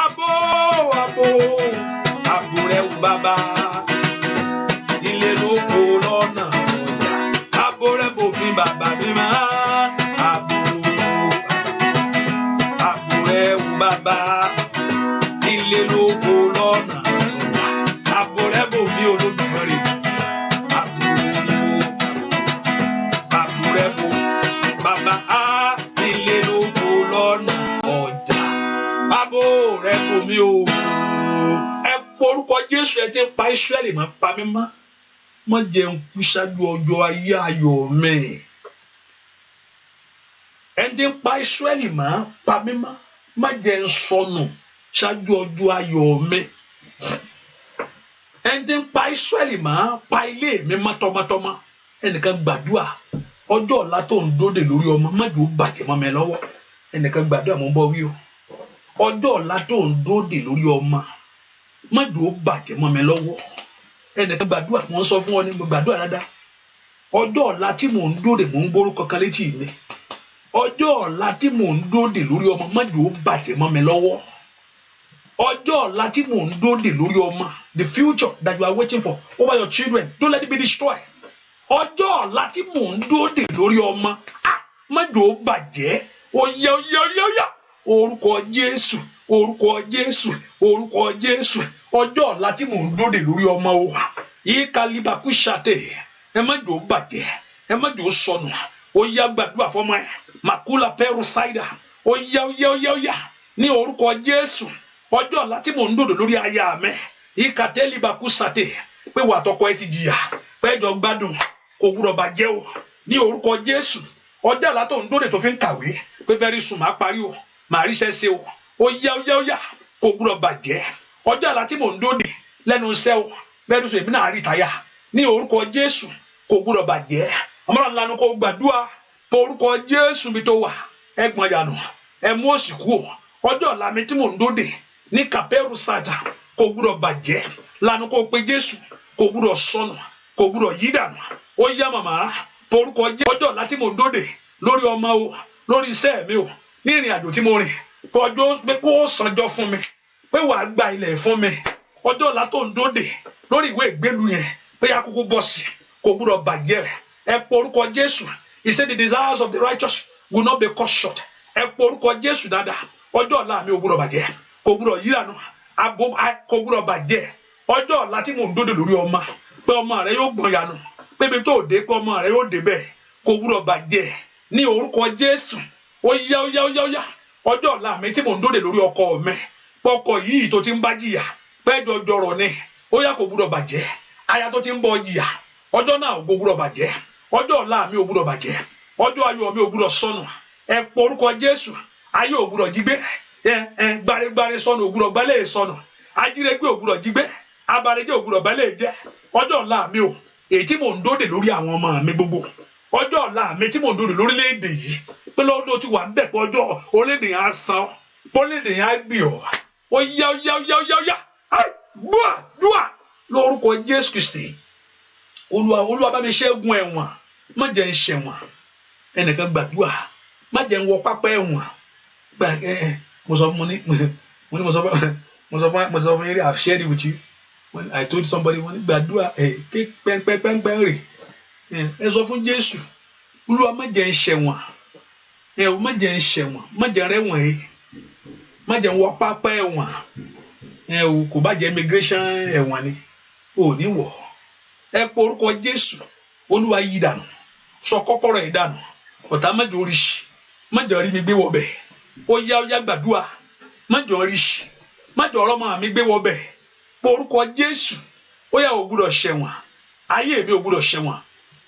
Ààbò rẹ̀ wò bàbá nílé lóko lọ́nà ọjà. Ààbò rẹ̀ wò mí bàbá mi máa. Ààbò rẹ̀ wò bàbá nílé lóko lọ́nà ọjà. Ààbò rẹ̀ wò mí Olódùmarè. Ààbò rẹ̀ wò bàbá nílé lóko lọ́nà ọjà. Ààbò rẹ̀ wò mí o. Ẹ porúkọ Jésù, ẹ ti ń pa Ísírẹ́lì mọ́, pa mí mọ́. Má jẹ́ n kú ṣáájú ọjọ́ ayé ayọ̀ mi. Ẹ ti ń pa Ísírẹ́lì mọ́, pa mí mọ́. Má jẹ́ n sọnù ṣáájú ọjọ́ ayọ̀ mi. Ẹ ti ń pa Ísírẹ́lì mọ́, pa ilé mi mọ́ tọmọtọmọ. Ẹnìkan gbàdúrà ọjọ́ ọ̀la tó ń dóde lórí ọmọ, má jẹ́ ó bàjẹ́ mọ́ mi lọ́wọ́. Ẹnìkan gbàdúrà, mo ń bọ̀ wí o. Ọjọ́ ọ̀la tó ń dóde lórí ọmọ, má jẹ́ ó bàjẹ́ mọ́ mi lọ́wọ́. Ẹnìkan gbàdúrà, mo ń sọ fún ọ ní mo gbàdúrà dáadáa. Ọjọ́ ọ̀la tí mò ń dóde, mò ń gbórúkọ kan létí mi. Ọjọ́ ọ̀la tí mò ń dóde lórí ọmọ, má jẹ́ ó bàjẹ́ mọ́ mi lọ́wọ́. Ọjọ́ ọ̀la tí mò ń dóde lórí ọmọ, the future that you are waiting for over your children, don't let it be destroyed. Ọjọ́ ọ̀la tí mò ń dóde lórí ọmọ, má jẹ́ ó bàjẹ́. Oya. Orúkọ Jésù, orúkọ Jésù, orúkọ Jésù. Ọjọ́ ọ̀la tí mò ń dóde lórí ọmọ o. Ìkàlíbàkú ṣàtẹ. Ẹ má jẹ́ ó bàjẹ́. Ẹ má jẹ́ ó sọnù. Oya gbàdúrà fọmọ ẹ. Màkúlà pẹ́rù ṣáìdà. Oya. Ní orúkọ Jésù. Ọjọ́ ọ̀la tí mò ń dòdò lórí aya mi. Ìkàtẹ́líbàkú ṣàtẹ. Pé wà tọkọ ẹ ti jìyà. Pẹ́jọ gbádùn. Kò gbúdọ̀ bàjẹ́ o. Ní orúkọ Jésù. Ọjọ́ ọ̀la tó ń dòdò tó fi ń kàwé. Pé very soon máa parí o. Màá ríṣẹ́ ṣe o. Oya. Kò gbúdọ̀ bàjẹ́. Ọjọ́ ọ̀la tí mò ń dòdò lẹ́nu iṣẹ́ o. Very soon èmi náà rí táyà. Ní orúkọ Jésù. Kò gbúdọ̀ bàjẹ́. Ọmọlá ńlá ni kò gbàdúrà. Pé orúkọ Jésù mi tó wà. Ẹ̀gbọ́n yànù. Ẹ mú òsì kú o. Ọjọ́ ọ̀la mi tí mò ń dòdò ní kàpẹ́rù sàdà. Kò gbúdọ̀ bàjẹ́. Lánàá kò pe Jésù. Kò gbúdọ̀ sọnù. Kò gbúdọ̀ yí dànù. Ó yá màmá. Pé orúkọ Jésù. Ọjọ́ ọ̀la tí mò ń dòdò lórí ọmọ o. Lórí iṣẹ́ mi o. Ní ìrìn àjò tí mo rìn. Pé ọjọ́ pé kó sanjọ́ fún mi. Pé wàá gba ilẹ̀ fún mi. Ọjọ́ ọ̀la tó ń dòdò lórí ìwé ìgbélu yẹn. Pé akókó bọ́ọ̀sì. Kò gbúdọ̀ bàjẹ́. Ẹ pé orúkọ Jésù. He said the desires of the righteous will not be cut short. Ẹ pé orúkọ Jésù dáadáa. Ọjọ́ ọ̀la mi ò gbúdọ̀ bàjẹ́. Kò gbúdọ̀ yíranú. Kò gbúdọ̀ bàjẹ́. Ọjọ́ ọ̀la tí mò ń dòdò lórí ọmọ. Pé ọmọ rẹ yóò gbọ̀n yanu. Pé ibi tó dé pé ọmọ rẹ yóò dé bẹ́ẹ̀. Kò gbúdọ̀ bàjẹ́. Ní orúkọ Jésù. Oya. Ọjọ́ ọ̀la mi tí mò ń dòdò lórí ọkọ mi. Pé ọkọ yìí tó ti ń bá jìyà. Pé jọjọrọ ni. Oya kò gbúdọ̀ bàjẹ́. Aya tó ti ń bọ̀ jìyà. Ọjọ́ náà ò gbúdọ̀ bàjẹ́. Ọjọ́ ọ̀la mi ò gbúdọ̀ bàjẹ́. Ọjọ́ ayọ̀ mi ò gbúdọ̀ sọnù. Ẹ pé orúkọ Jésù. Ayé ò gbúdọ̀ jí gbé. Gbárégbáré sọnù ò gbúdọ̀ gbálẹ̀ sọnù. Ajírégbé ò gbúdọ̀ jí gbé. Abarejẹ́ ò gbúdọ̀ gbálẹ̀ jẹ́. Ọjọ́ ọ̀la mi ò. Èyí tí mò ń dòdò lórí àwọn ọmọ mi gbogbo. Ọjọ́ ọ̀la mi tí mò ń dòdò lórílẹ̀-èdè yìí. Pé lọ́dún tí wà ń bẹ̀ pé ọjọ́ orílẹ̀-èdè yẹn á san. Orílẹ̀-èdè yẹn á gbì ọ́. Oya. Dúà lórúkọ Jésù Kristi. Olúwa bá mi ṣẹ́gun ẹ̀wọ̀n. Má jẹ́ ń ṣẹ̀wọ̀n. Ẹnìkan gbàdúrà. Má jẹ́ ń wọ pápá ẹ̀wọ̀n. Mo sọ fún yín, I've shared it with you. When I told somebody, wọ́n ní gbàdúrà pẹ́ńpẹ́ńpẹ́ rè. Ẹ sọ fún Jésù. Olúwa má jẹ́ ń ṣẹ̀wọ̀n. Má jẹ́ ń ṣẹ̀wọ̀n. Má jẹ́ rẹ̀wọ̀n yìí. Má jẹ́ ń wọ pápá ẹ̀wọ̀n. Kò bá jẹ́ immigration ẹ̀wọ̀n ni. O ò ní wọ̀. Ẹ pé orúkọ Jésù. Olúwa yí dànù. Sọ kọ́kọ́rọ́ yìí dànù. Ọ̀tá má jẹ́ oríṣi. Má jẹ́ rí mi gbé wọ bẹ̀. Oya gbàdúrà. Má jẹ́ oríṣi. Má jẹ́ ọ̀rọ̀ máa mi gbé wọ bẹ̀. Pé orúkọ Jésù. Ó yá ò gbúdọ̀ ṣẹ̀wọ̀n. Ayé mi ò gbúdọ̀ ṣẹ̀wọ̀n.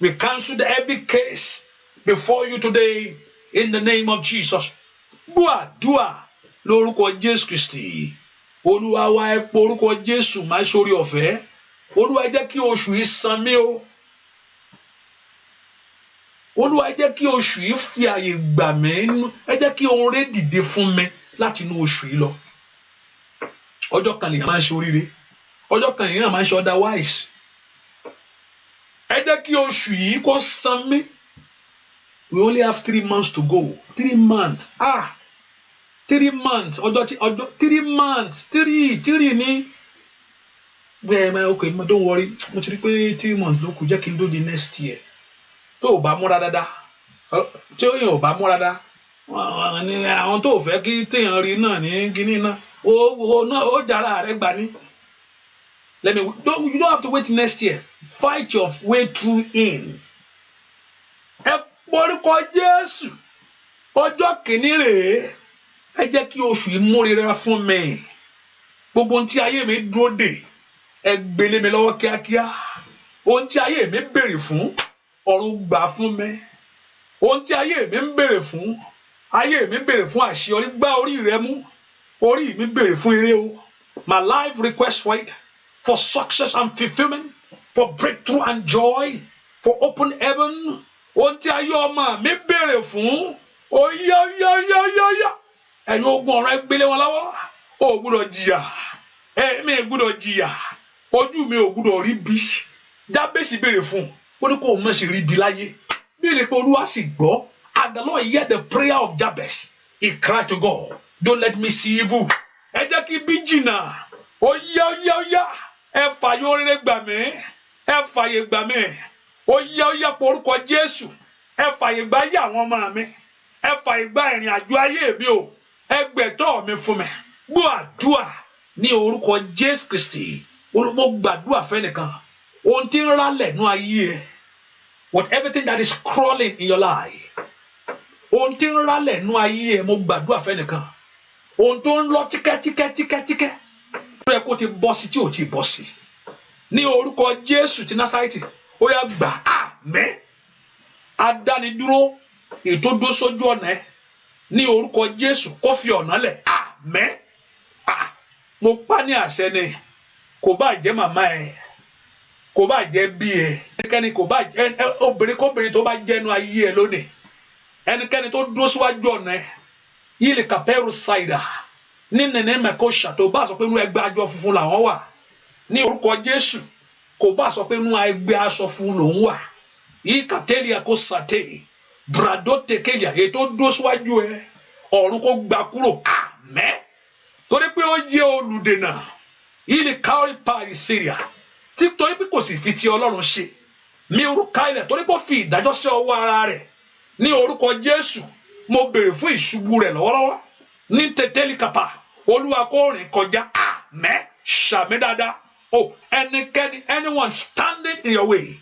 We cancel the heavy case before you today in the name of Jesus. Dua lórúkọ Jésù Kristi. Olúwa wa ẹ pé orúkọ Jésù máa sórí ọ̀fẹ́. Olúwa jẹ́ kí oṣù yìí san mí o. Olúwa jẹ́ kí oṣù yìí fi àyè gbà mí. Ẹ jẹ́ kí ohun rere dìde fún mi láti inú oṣù yìí lọ. Ọjọ́ kan lèèyàn máa ń ṣe oríire. Ọjọ́ kan lèèyàn máa ń ṣe otherwise. Ẹ jẹ́ kí oṣù yìí kó san mí. We only have 3 months to go. 3 months. 3 months. Ọjọ́ 3 months. 3 ni. Okay, don't worry. Mo ti rí pé 3 months ló kù, jẹ́ kí n do the next year. Tó o bá múra dáadáa. Tí ó yàn ò bá múra dáadáa. Àwọn tó fẹ́ kí téèyàn rí náà ní kíní náà. Ó jàrá rẹ̀ gbà ní. You don't have to wait next year. Fight your way through in. Ẹ porúkọ Jésù. Ọjọ́ kìíní rèé. Ẹ jẹ́ kí oṣù yìí mú rere fún mi. Gbogbo ohun tí ayé mi dúró dè, ẹ gbélé mi lọ́wọ́ kíákíá. Ohun tí ayé mi béèrè fún, ọ̀run gbà fún mi. Ohun tí ayé mi ń béèrè fún, ayé mi béèrè fún àṣeyọrí, gbá orí rẹ mú. Orí mi béèrè fún ire o. My life request for it, for success and fulfillment, for breakthrough and joy, for open heaven. Ohun tí ayé ọmọ mi béèrè fún, ó ẹ̀yin ogun ọ̀run ẹ gbélé wọn lọ́wọ́. O gbọ́dọ̀ jìyà. Èmi gbọ́dọ̀ jìyà. Ojú mi ò gbọ́dọ̀ rí bí. Jábésì béèrè fún. Ó ní kó má ṣe rí bí láyé. Béèrè pé Olúwa sì gbọ́. And the Lord heard the prayer of Jabez. He cried to God, don't let me see evil. Ẹ jẹ́ kí bí jìnnà. Ẹ fàyè oríire gbà mí. Ẹ fàyè gbà mí. Por orúkọ Jésù. Ẹ fàyè gbà ayé àwọn ọmọ mi. Ẹ fàyè gbà ìrìn àjò ayé mi o. Ẹ gbẹ̀tọ́ mi fún mi. Gbọ́ àdúrà ní orúkọ Jésù Kristi. Mo gbàdúrà fẹ́nìkan. Ohun tí ń rálẹ̀ nú ayé ẹ. With everything that is crawling in your life. Ohun tí ń rálẹ̀ nú ayé ẹ, mo gbàdúrà fẹ́nìkan. Ohun tó ń lọ tíkẹ́. Ó yẹ kó ti bọ́ sí tí ò ti bọ́ sí. Ní orúkọ Jésù ti Násárẹ́tì, ó yá gbà àmín. Adánidúró ètò dó sójú ọ̀nà ẹ. Ní orúkọ Jésù kó fi ọ̀nà lẹ̀ àmín. Mo pa ní àṣẹ ni. Kò bá jẹ́ màmá ẹ. Kò bá jẹ́ bí ẹ. Ẹnikẹ́ni kò bá jẹ́ obìnrin tó bá jẹ́nu ayé ẹ lónìí. Ẹnikẹ́ni tó dúró síwájú ọ̀nà ẹ. Yìí kàpẹ́rù ṣàìdà. Ní nẹ̀nẹ́ mẹ́kọ́ ṣàtò bá sọ pé inú ẹgbẹ́ aṣọ funfun làwọn wà. Ní orúkọ Jésù kò bá sọ pé inú ẹgbẹ́ aṣọ funfun lòun wà. Yìí kàtẹ́lìà kò sàtẹ́. Brado tekelia ètò dúró síwájú ẹ. Ọ̀run kò gbà kúrò àmín. Torí pé ó jẹ́ olùdènà. Yìí ni káórí parí Syria. Torí pé kò sì fi ti Ọlọ́run ṣe. Mi orúkọ ilẹ̀ torí pé ó fi ìdájọ́ sí ọwọ́ ara rẹ̀. Ní orúkọ Jésù mo béèrè fún ìṣubú rẹ̀ lọ́wọ́lọ́wọ́. Ní tètèlì kàpà Olúwa kó rìn kọjá àmín. Ṣàmì dáadáa. Anyone standing in your way.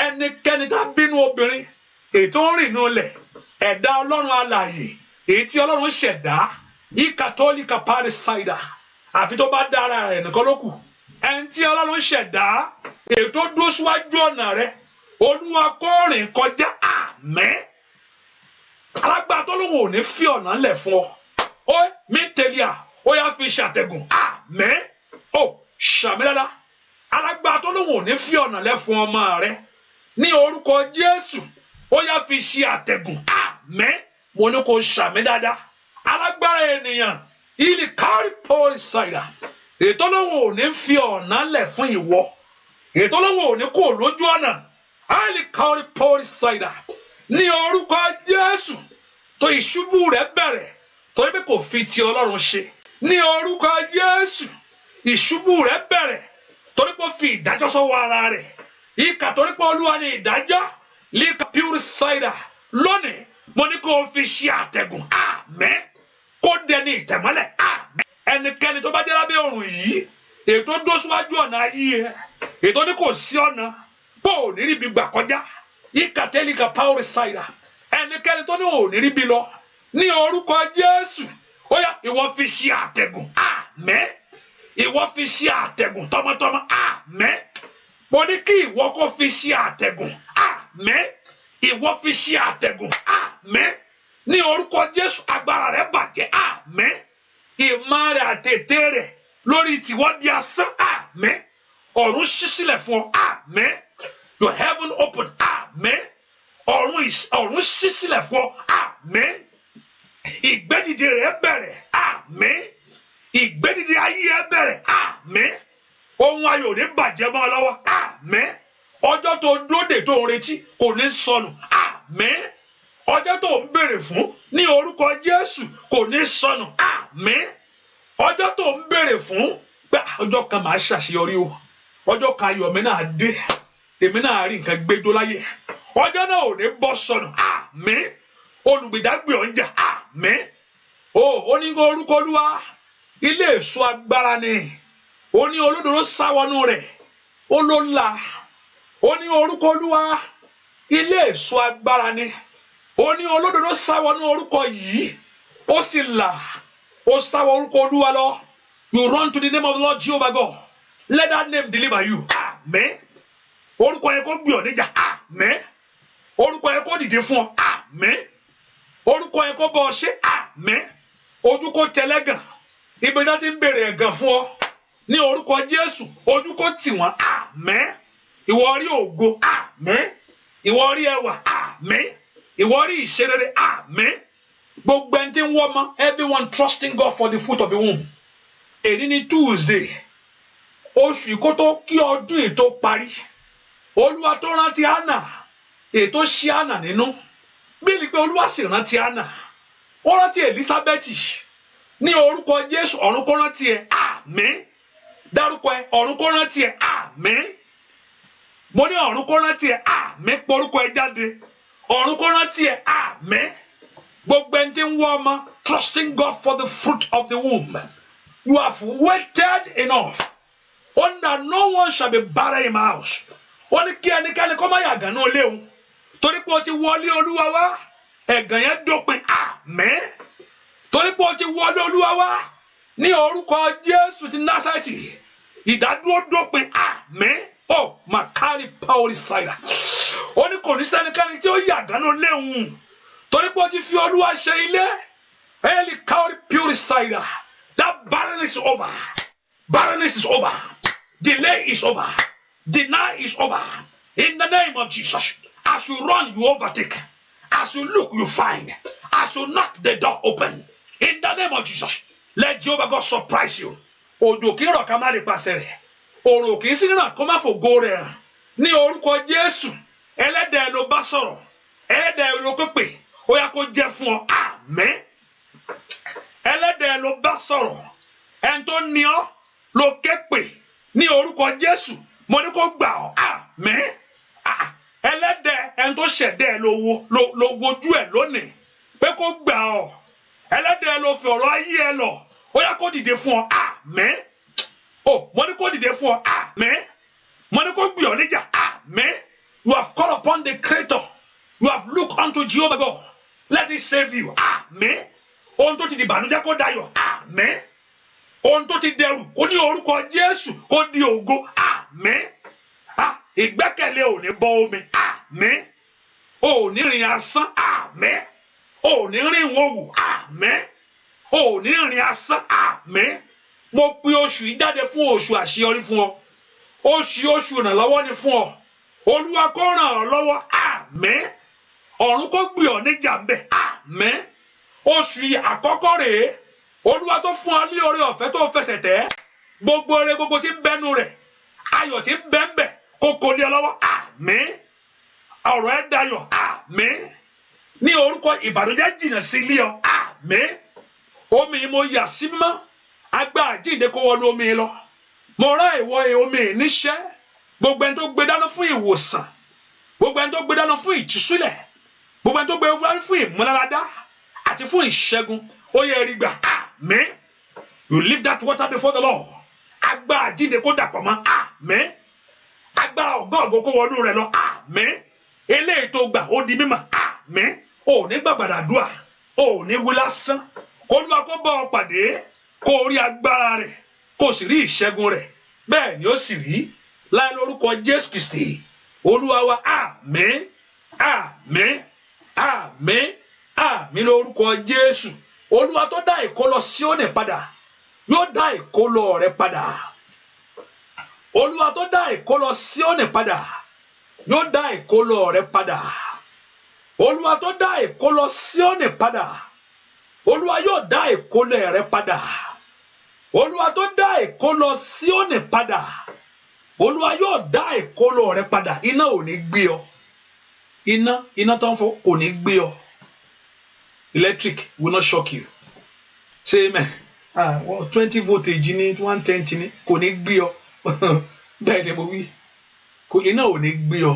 Ẹnikẹ́ni tá bínú obìnrin. Ètò ń rìn nulẹ̀. Ẹ̀dá Ọlọ́run alààyè. Èyí tí Ọlọ́run ṣẹ̀dá. Yí kàtólíkà parí ṣáìdà. Àfi tó bá dára rẹ̀ nìkan ló kù. Ẹni tí Ọlọ́run ṣẹ̀dá. Ètò dúró síwájú ọ̀nà rẹ̀. Olúwa kó rìn kọjá àmín. Alágbára tó lóun ò ní fi ọ̀nà lẹ̀ fún ọ. Ó mi tẹ̀lé à. Ó yá fi ṣàtẹ̀gùn àmín. Ó ṣàmì dáadáa. Alágbára tó lóun ò ní fi ọ̀nà lẹ̀ fún ọmọ rẹ̀. Ní orúkọ Jésù. Ó yá fi ṣe àtẹ̀gùn àmín. Mo ní kó ṣàmì dáadáa. Alágbára ènìyàn. Ìlì kárí pọ́ọ̀lì ṣàìdà. Ètò lóun ò ní fi ọ̀nà lẹ̀ fún ìwọ. Ètò lóun ò ní kó lójú ọ̀nà. Ìlì kárí pọ́ọ̀lì ṣàìdà. Ní orúkọ Jésù. Tó ìṣubú rẹ̀ bẹ̀rẹ̀. Torí pé kò fi ti Ọlọ́run ṣe. Ní orúkọ Jésù. Ìṣubú rẹ̀ bẹ̀rẹ̀. Torí pé ó fi ìdájọ́ sọ́wọ́ ara rẹ̀. Ìkà torí pé Olúwa ni ìdájọ́. Líka pure cider. Lónìí mo ní kó fi ṣe àtẹ̀gùn àmín. Kó dẹni ìtẹ̀mọ́lẹ̀ àmín. Ẹnikẹ́ni tó bá jẹ́ lábẹ́ ọ̀run yìí. Ètò dó síwájú ọ̀nà ayé ẹ. Ètò ní kò sí ọ̀nà. Bó ò ní rí bí gbà kọjá. Ìkà tẹ́líkà pure cider. Ẹnikẹ́ni tó ní ò ní rí bí lọ. Ní orúkọ Jésù. Ó yá ìwọ fi ṣe àtẹ̀gùn àmín. Ìwọ fi ṣe àtẹ̀gùn tọmọtọmọ àmín. Mo ní kí ìwọ kó fi ṣe àtẹ̀gùn àmín. àmín. Ìwọ fi ṣe àtẹ̀gùn, àmín. Ní orúkọ Jésù agbára rẹ̀ bàjẹ́, àmín. Ìmọ̀ rẹ̀ àtètè rẹ̀ lórí tiwọ́ di asán, àmín. Ọ̀run ṣí sílẹ̀ fún ọ, àmín. Your heaven open, àmín. Ọ̀run ṣí sílẹ̀ fún ọ, àmín. Ìgbédìde rẹ̀ bẹ̀rẹ̀, àmín. Ìgbédìde ayé ẹ bẹ̀rẹ̀, àmín. Ohun ayọ̀ ní bàjẹ́ mọ́ ọ lọ́wọ́, àmín. Ọjọ́ tó dúró dè tó ń retí kò ní sọnù, àmín. Ọjọ́ tó ń béèrè fún ní orúkọ Jésù kò ní sọnù, àmín. Ọjọ́ tó ń béèrè fún pé ọjọ́ kan màá ṣàṣeyọrí o, ọjọ́ kan ayọ̀ mi náà dé, èmi náà rí nǹkan gbẹjọ láyé, ọjọ́ náà ò ní bọ́ sọnù, àmín. Olùgbèjà gbé ọ ń jà, àmín. Ó ní orúkọ Olúwa ilé èso agbára ni, ó ní olódodo sáwọnú rẹ̀, ó ló là. Ó ní orúkọ Olúwa ilé èso agbára ni, ó ní olódodo sáwọnú orúkọ yìí, ó sì là. Ó sáwọ orúkọ Olúwa lọ. You run to the name of the Lord Jehovah God. Let that name deliver you, àmín. Orúkọ yẹn kó gbé ọ níjà, àmín. Orúkọ yẹn kó dìde fún ọ, àmín. Orúkọ yẹn kó bọ́ ọ ṣe, àmín. Ojú kó tẹlẹ́gàn, ibi tí wọ́n ti ń béèrè ẹ̀gàn fún ọ ní orúkọ Jésù, ojú kó tì wọ́n, àmín. Ìwọ rí ògo, àmín. Ìwọ rí ẹwà, àmín. Ìwọ rí ìṣerere, àmín. Gbogbo ẹni tí ń wọ́ ọmọ, everyone trusting God for the fruit of the womb. Èyí ni Tuesday, oṣù ìkótó kí ọdún ètò parí. Olúwa tó rántí Hánà, ètò ṣí Hánà nínú. Bí ni pé Olúwa sì rántí Hánà, ó rántí Elizabeth. Ní orúkọ Jésù, ọ̀run kó rántí ẹ, àmín. Dárúkọ ẹ, ọ̀run kó rántí ẹ, àmín. Mo ní ọ̀run kó rántí ẹ, àmín. Porúkọ ẹ jáde, ọ̀run kó rántí ẹ, àmín. Gbogbo ẹni tí ń wọ́ ọmọ, trusting God for the fruit of the womb. You have waited enough. That no one shall be barren in my house. Ó ní kí ẹnikẹ́ni kó má yàgàn náà léwu. Torí pé o ti wọlé Olúwa wá, ẹ̀gàn yẹn dópin, àmín. Torí pé o ti wọlé Olúwa wá, ní orúkọ Jésù ti Násárẹ́tì, ìdádúró dópin, àmín. Makari Pauli Saira. Ó ní kò ní sẹ́nikẹ́ni tí ó yàgàn náà léwu. Torí pé o ti fi Olúwa ṣe ilé, Eli Kauri Pure Saira. That barrenness is over. Barrenness is over. Delay is over. Deny is over. In the name of Jesus. As you run, you overtake. As you look, you find. As you knock, the door open. In the name of Jesus. Let Jehovah God surprise you. Òjò kí rọ̀ ká má lè pàṣẹ rẹ̀. Òrò kì í sí náà kó má fògo rẹ̀ hàn. Ní orúkọ Jésù, ẹlẹ́dàá ló bá sọ̀rọ̀. Ẹlẹ́dàá ló pépè. Ó yá kó jẹ́ fún ọ. Àmín. Ẹlẹ́dàá ló bá sọ̀rọ̀. Ẹni tó ní ọ ló képè. Ní orúkọ Jésù, mo ní kó gbà ọ́, àmín. Ẹlẹ́dàá ẹni tó ṣẹ̀dá ẹ ló wojú ẹ lónìí pé kó gbà ọ́. Ẹlẹ́dàá ló fi ọ̀rọ̀ ayé ẹ lọ, ó yá kó dìde fún ọ, àmín. Mo ní kó dìde fún ọ, àmín. Mo ní kó gbé ọ níjà, àmín. You have called upon the Creator. You have looked unto Jehovah God. Let it save you, àmín. Ohun tó ti di ìbànújẹ́ kó dayọ̀, àmín. Ohun tó ti dẹrù kó ní orúkọ Jésù kó di ògo, àmín. Ìgbẹ́kẹ̀lé ò ní bọ́ omi, àmín. Ò ní rìn asán, àmín. Ò ní rìn wòwù, àmín. Ò ní rìn asán, àmín. Mo pe oṣù yìí jáde fún oṣù àṣeyọrí fún ọ. Oṣù ìrànlọ́wọ́ ni fún ọ. Olúwa kó ràn ọ́ lọ́wọ́, àmín. Ọ̀run kó gbé ọ níjà ńbẹ̀, àmín. Oṣù yìí àkọ́kọ́ rèé. Olúwa tó fún ọ ní oore ọ̀fẹ́ tó fẹsẹ̀ tẹ̀. Gbogbo ire gbogbo tí ń bẹnu rẹ̀, ayọ̀ tí ń bẹ́ńbẹ̀ kó kó lé ọ lọ́wọ́, àmín. Ọ̀rọ̀ ẹ dayọ̀, àmín. Ní orúkọ ìbànújẹ́ jìnnà sí ilé ọ, àmín. Omi mo yà sí mímọ́, agbá àjíǹde kó wọnú omi lọ. Mo rán ìwọ omi níṣẹ́. Gbogbo ẹni tó gbé dáná fún ìwòsàn, gbogbo ẹni tó gbé dáná fún ìtúsílẹ̀, gbogbo ẹni tó gbé dáná fún ìmúláradá àti fún ìṣẹ́gun, ó yẹ rí gbà, àmín. You leave that water before the Lord. Agbá àjíǹde kó dàpọ̀ mọ́, àmín. Agbára ọ̀gọ́ọ̀gọ́ kó wọnú rẹ̀ lọ, àmín. Eléyìí tó gbà ó di mímọ́, àmín. Ò ní gbàgbàdàdúà, ò ní wí lásán. Olúwa kó bá ọ pàdé, kó rí agbára rẹ̀, kó sì rí ìṣẹ́gun rẹ̀. Bẹ́ẹ̀ ni ó sì rí láì lórúkọ Jésù Kristi Olúwa wa, àmín. àmín àmín àmín lórúkọ Jésù. Olúwa tó dá ìkólọ Síónì padà yóò dá ìkólọ rẹ padà. Olúwa tó dá ìkólọ Síónì padà yóò dá ìkólọ rẹ padà. Olúwa tó dá ìkólọ Síónì padà, Olúwa yóò dá ìkólọ rẹ padà. Olúwa tó dá ìkólọ Síónì padà, Olúwa yóò dá ìkólọ rẹ padà. Iná ò ní gbé ọ. Iná tó ń fọ kò ní gbé ọ. Electric will not shock you. Say amen. 20 voltage ní 110 ní kò ní gbé ọ. Bẹ́ẹ̀ ni mo wí. Iná ò ní gbé ọ.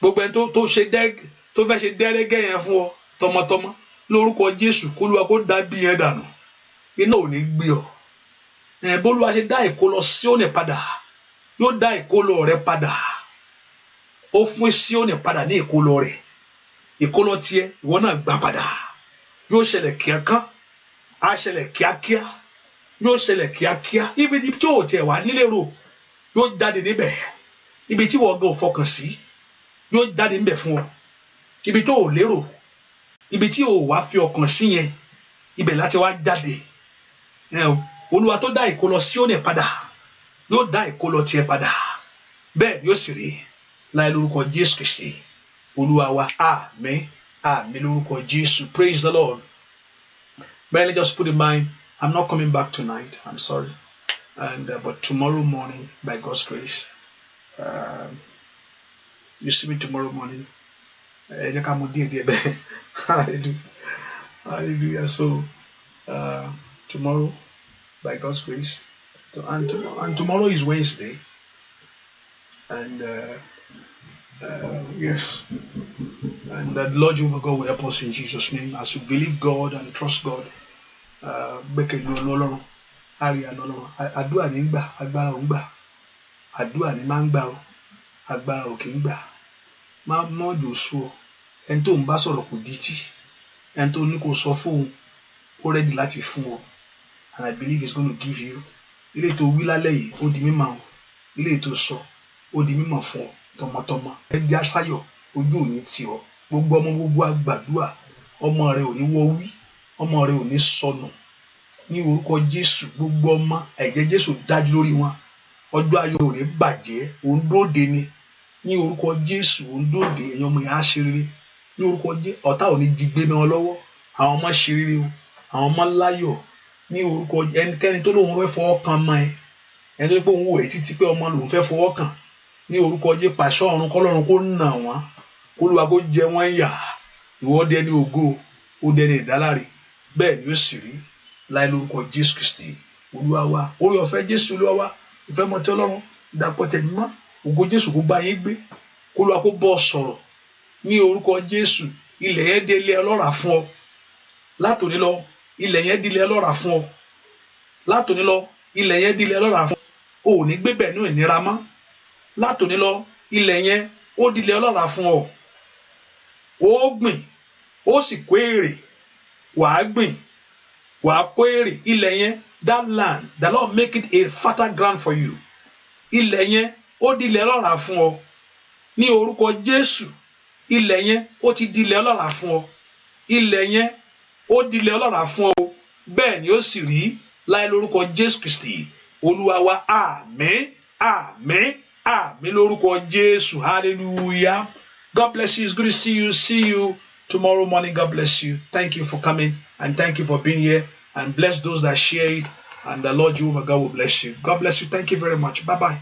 Gbogbo ẹni tó fẹ́ ṣe dẹ́rẹ́gẹ́ yẹn fún ọ tọmọtọmọ lórúkọ Jésù k'Olúwa kó dá bí yẹn dànù. Iná ò ní gbé ọ. B'Olúwa ṣe dá ìkólọ Síónì padà yóò dá ìkólọ rẹ padà. Ó fún Síónì padà ní ìkólọ rẹ. Ìkólọ tiẹ̀ ìwọ náà gbà padà. Yóò ṣẹlẹ̀ kíákán, á ṣẹlẹ̀ kíákíá, yóò ṣẹlẹ̀ kíákíá. Ibi tí ò tiẹ̀ wà nílé rò yóò jáde níbẹ̀. Ibi tí wọ́n gan ò fọkàn sí yóò jáde níbẹ̀ fún ọ. Ibi tó ò lérò, ibi tí ò wá fi ọkàn sí yẹn, ibẹ̀ láti wá jáde. Olúwa tó dá ìkólọ Síónì padà yóò dá ìkólọ tiẹ̀ padà. Bẹ́ẹ̀ yóò sì rí láì lórúkọ Jésù Kristi Olúwa wa. Àmín àmín lórúkọ Jésù. Praise the Lord. But just put in mind, I'm not coming back tonight. I'm sorry. But tomorrow morning, by God's grace, you see me tomorrow morning. Hallelujah. So tomorrow, by God's grace, and tomorrow is Wednesday, and yes, and the Lord Jehovah God will help us in Jesus' name as we believe God and trust God. Àdúrà ní gbà, agbára ò ń gbà. Àdúrà ní máa ń gbà o, agbára ò kì í gbà. Má jò sú ọ. Ẹni tó ń bá sọ̀rọ̀ kò dítí. Ẹni tó ní kò sọ fóun, ó ready láti fún ọ. And I believe he's going to give you. Ilé tó wí lálẹ́ yìí, ó di mímọ̀ o. Ilé tó sọ, ó di mímọ̀ fún ọ tọmọtọmọ. Ẹgbẹ́ aṣáyọ̀, ojú ò ní tì ọ. Gbogbo ọmọ gbogbo àgbàdúà, ọmọ rẹ ò ní wọ́wí, ọmọ rẹ ò ní sọnù. Ní orúkọ Jésù, gbogbo ọmọ ẹ̀jẹ̀ Jésù dájú lórí wọn. Ọjọ́ ayọ̀ ò ní bàjẹ́, òun dóde ni. Ní orúkọ Jésù, òun dóde, ẹ̀yin ọmọ yẹn á ṣe rere. Ní orúkọ Jésù, ọ̀tá ò ní jí gbé mọ́ ọ lọ́wọ́. Àwọn ọmọ ṣe rere o, àwọn ọmọ láyọ̀. Ní orúkọ ẹnikẹ́ni tó lóun fẹ́ fọwọ́ kan mọ́ ẹ, ẹni tó ní pé òun wò ẹ́ títí pé ọmọ lòun fẹ́ fọwọ́ kàn. Ní orúkọ Jésù, pàṣẹ ọ̀run kọ́lọ́run kó nà wọ́n, k'Olúwa kó jẹ wọ́n yà. Ìwọ dẹni ògo, ó dẹni ìdáláre. Bẹ́ẹ̀ ni ó sì rí láì lórúkọ Jésù Kristi Olúwa wa. Oore ọ̀fẹ́ Jésù Olúwa wa, ìfẹ́ mọ́ tí Ọlọ́run dàpọ̀ tẹ̀mí mọ́. Ògo Jésù kó bá yín gbé, k'Olúwa kó bọ́ sọ̀rọ̀. Ní orúkọ Jésù, ilẹ̀ yẹn di ilẹ̀ ọlọ́ràá fún ọ. Látòní lọ, ilẹ̀ yẹn di ilẹ̀ ọlọ́ràá fún ọ. Látòní lọ, ilẹ̀ yẹn di ilẹ̀ ọlọ́ràá fún ọ. O ò ní gbé bẹ̀ ní ìnira mọ́. Látòní lọ, ilẹ̀ yẹn ó di ilẹ̀ ọlọ́ràá fún ọ. Ó gbìn, ó sì kó èrè. Wàá gbìn, wàá kó èrè. Ilẹ̀ yẹn, that land, the Lord make it a fertile ground for you. Ilẹ̀ yẹn ó di ilẹ̀ ọlọ́ràá fún ọ. Ní orúkọ Jésù, ilẹ̀ yẹn ó ti di ilẹ̀ ọlọ́ràá fún ọ. Ilẹ̀ yẹn ó di ilẹ̀ ọlọ́ràá fún ọ. Bẹ́ẹ̀ ni ó sì rí láì lórúkọ Jésù Kristi Olúwa wa. Àmín àmín àmín lórúkọ Jésù. Hallelujah. God bless you. It's good to see you. See you tomorrow morning. God bless you. Thank you for coming and thank you for being here. And bless those that share it. And the Lord Jehovah God will bless you. God bless you. Thank you very much. Bye-bye.